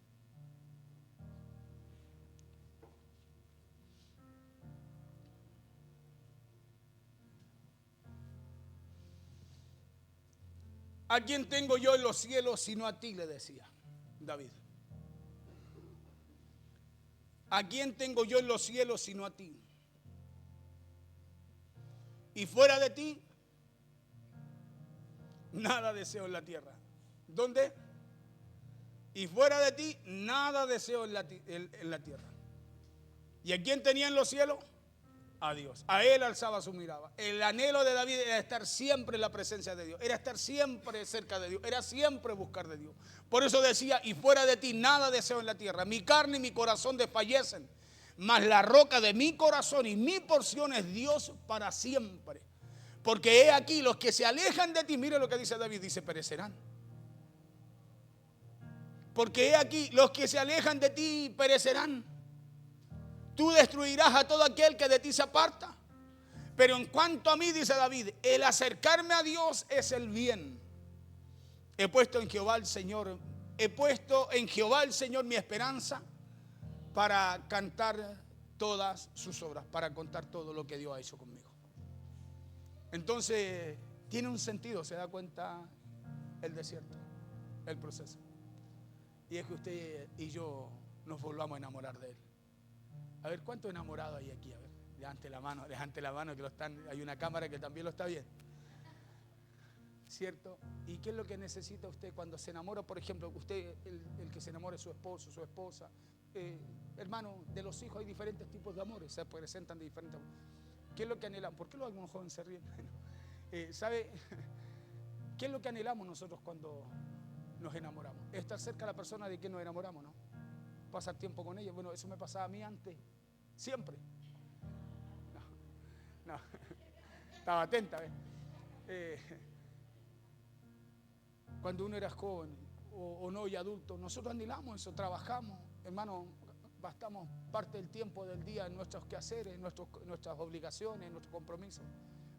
¿A quién tengo yo en los cielos sino a ti?, le decía David. ¿A quién tengo yo en los cielos sino a ti? Y fuera de ti nada deseo en la tierra. ¿Dónde? Y fuera de ti nada deseo en la tierra. ¿Y a quién tenía en los cielos? A Dios. A Él alzaba su mirada. El anhelo de David era estar siempre en la presencia de Dios, era estar siempre cerca de Dios, era siempre buscar de Dios. Por eso decía: y fuera de ti nada deseo en la tierra. Mi carne y mi corazón desfallecen, mas la roca de mi corazón y mi porción es Dios para siempre. Porque he aquí, los que se alejan de ti, mire lo que dice David, dice: perecerán. Porque he aquí, los que se alejan de ti perecerán. Tú destruirás a todo aquel que de ti se aparta. Pero en cuanto a mí, dice David, el acercarme a Dios es el bien. He puesto en Jehová el Señor mi esperanza, para cantar todas sus obras, para contar todo lo que Dios ha hecho conmigo. Entonces, tiene un sentido, se da cuenta, el desierto, el proceso. Y es que usted y yo nos volvamos a enamorar de Él. A ver, ¿cuántos enamorados hay aquí? A ver, levante la mano que lo están, hay una cámara que también lo está viendo. ¿Cierto? ¿Y qué es lo que necesita usted cuando se enamora? Por ejemplo, usted, el que se enamora de su esposo, su esposa. Hermano, de los hijos hay diferentes tipos de amores, se presentan de diferentes amores. ¿Qué es lo que anhelamos? ¿Por qué algunos jóvenes se ríen? ¿Sabe? ¿Qué es lo que anhelamos nosotros cuando nos enamoramos? Estar cerca de la persona de quien nos enamoramos, ¿no? Pasar tiempo con ella. Bueno, eso me pasaba a mí antes, siempre. No. Estaba atenta, ¿ves? cuando uno era joven o no y adulto, nosotros anhelamos eso, trabajamos, hermano, gastamos parte del tiempo del día en nuestros quehaceres, en nuestras obligaciones, en nuestros compromisos,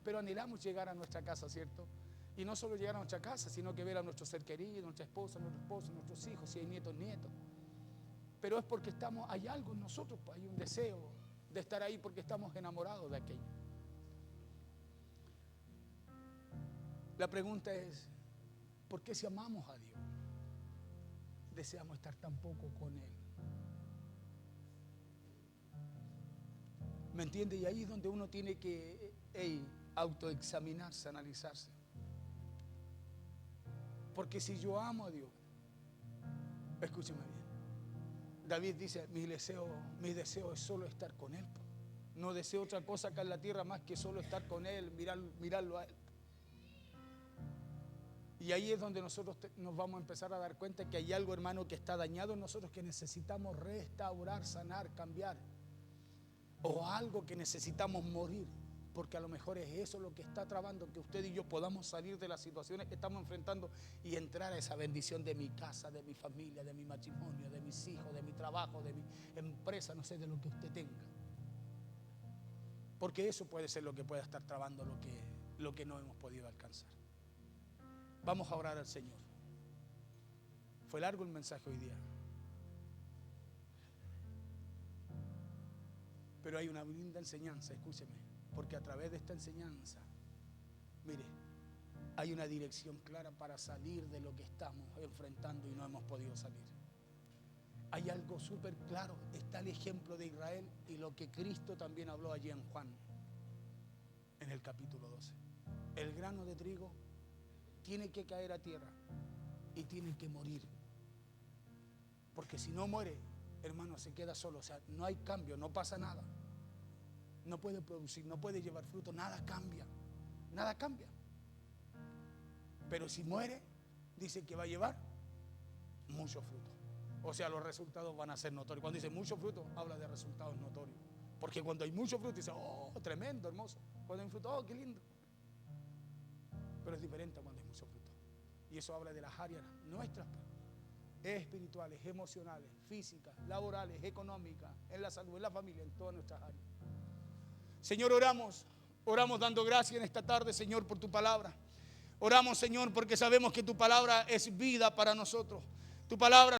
pero anhelamos llegar a nuestra casa, ¿cierto? Y no solo llegar a nuestra casa, sino que ver a nuestro ser querido, nuestra esposa, nuestro esposo, nuestros hijos, si hay nietos. Pero es porque hay algo en nosotros, hay un deseo de estar ahí porque estamos enamorados de aquello. La pregunta es, ¿por qué si amamos a Dios deseamos estar tan poco con Él? ¿Me entiende? Y ahí es donde uno tiene que autoexaminarse, analizarse. Porque si yo amo a Dios, escúcheme bien, David dice, mi deseo es solo estar con Él. No deseo otra cosa acá en la tierra más que solo estar con Él, mirarlo a Él. Y ahí es donde nosotros nos vamos a empezar a dar cuenta que hay algo, hermano, que está dañado en nosotros, que necesitamos restaurar, sanar, cambiar. O algo que necesitamos morir, porque a lo mejor es eso lo que está trabando que usted y yo podamos salir de las situaciones que estamos enfrentando y entrar a esa bendición de mi casa, de mi familia, de mi matrimonio, de mis hijos, de mi trabajo, de mi empresa, no sé, de lo que usted tenga. Porque eso puede ser lo que pueda estar trabando lo que no hemos podido alcanzar. Vamos a orar al Señor. Fue largo el mensaje hoy día, pero hay una linda enseñanza, escúcheme, porque a través de esta enseñanza, mire, hay una dirección clara para salir de lo que estamos enfrentando y no hemos podido salir. Hay algo súper claro, está el ejemplo de Israel y lo que Cristo también habló allí en Juan, en el capítulo 12. El grano de trigo tiene que caer a tierra y tiene que morir, porque si no muere, hermano, se queda solo, o sea, no hay cambio, no pasa nada. No puede producir, no puede llevar fruto, nada cambia. Pero si muere, dice que va a llevar mucho fruto. O sea, los resultados van a ser notorios. Cuando dice mucho fruto, habla de resultados notorios. Porque cuando hay mucho fruto, dice, oh, tremendo, hermoso. Cuando hay fruto, oh, qué lindo. Pero es diferente cuando hay mucho fruto. Y eso habla de las áreas nuestras, espirituales, emocionales, físicas, laborales, económicas, en la salud, en la familia, en todas nuestras áreas. Señor, oramos dando gracias en esta tarde, Señor, por tu palabra. Oramos, Señor, porque sabemos que tu palabra es vida para nosotros. Tu palabra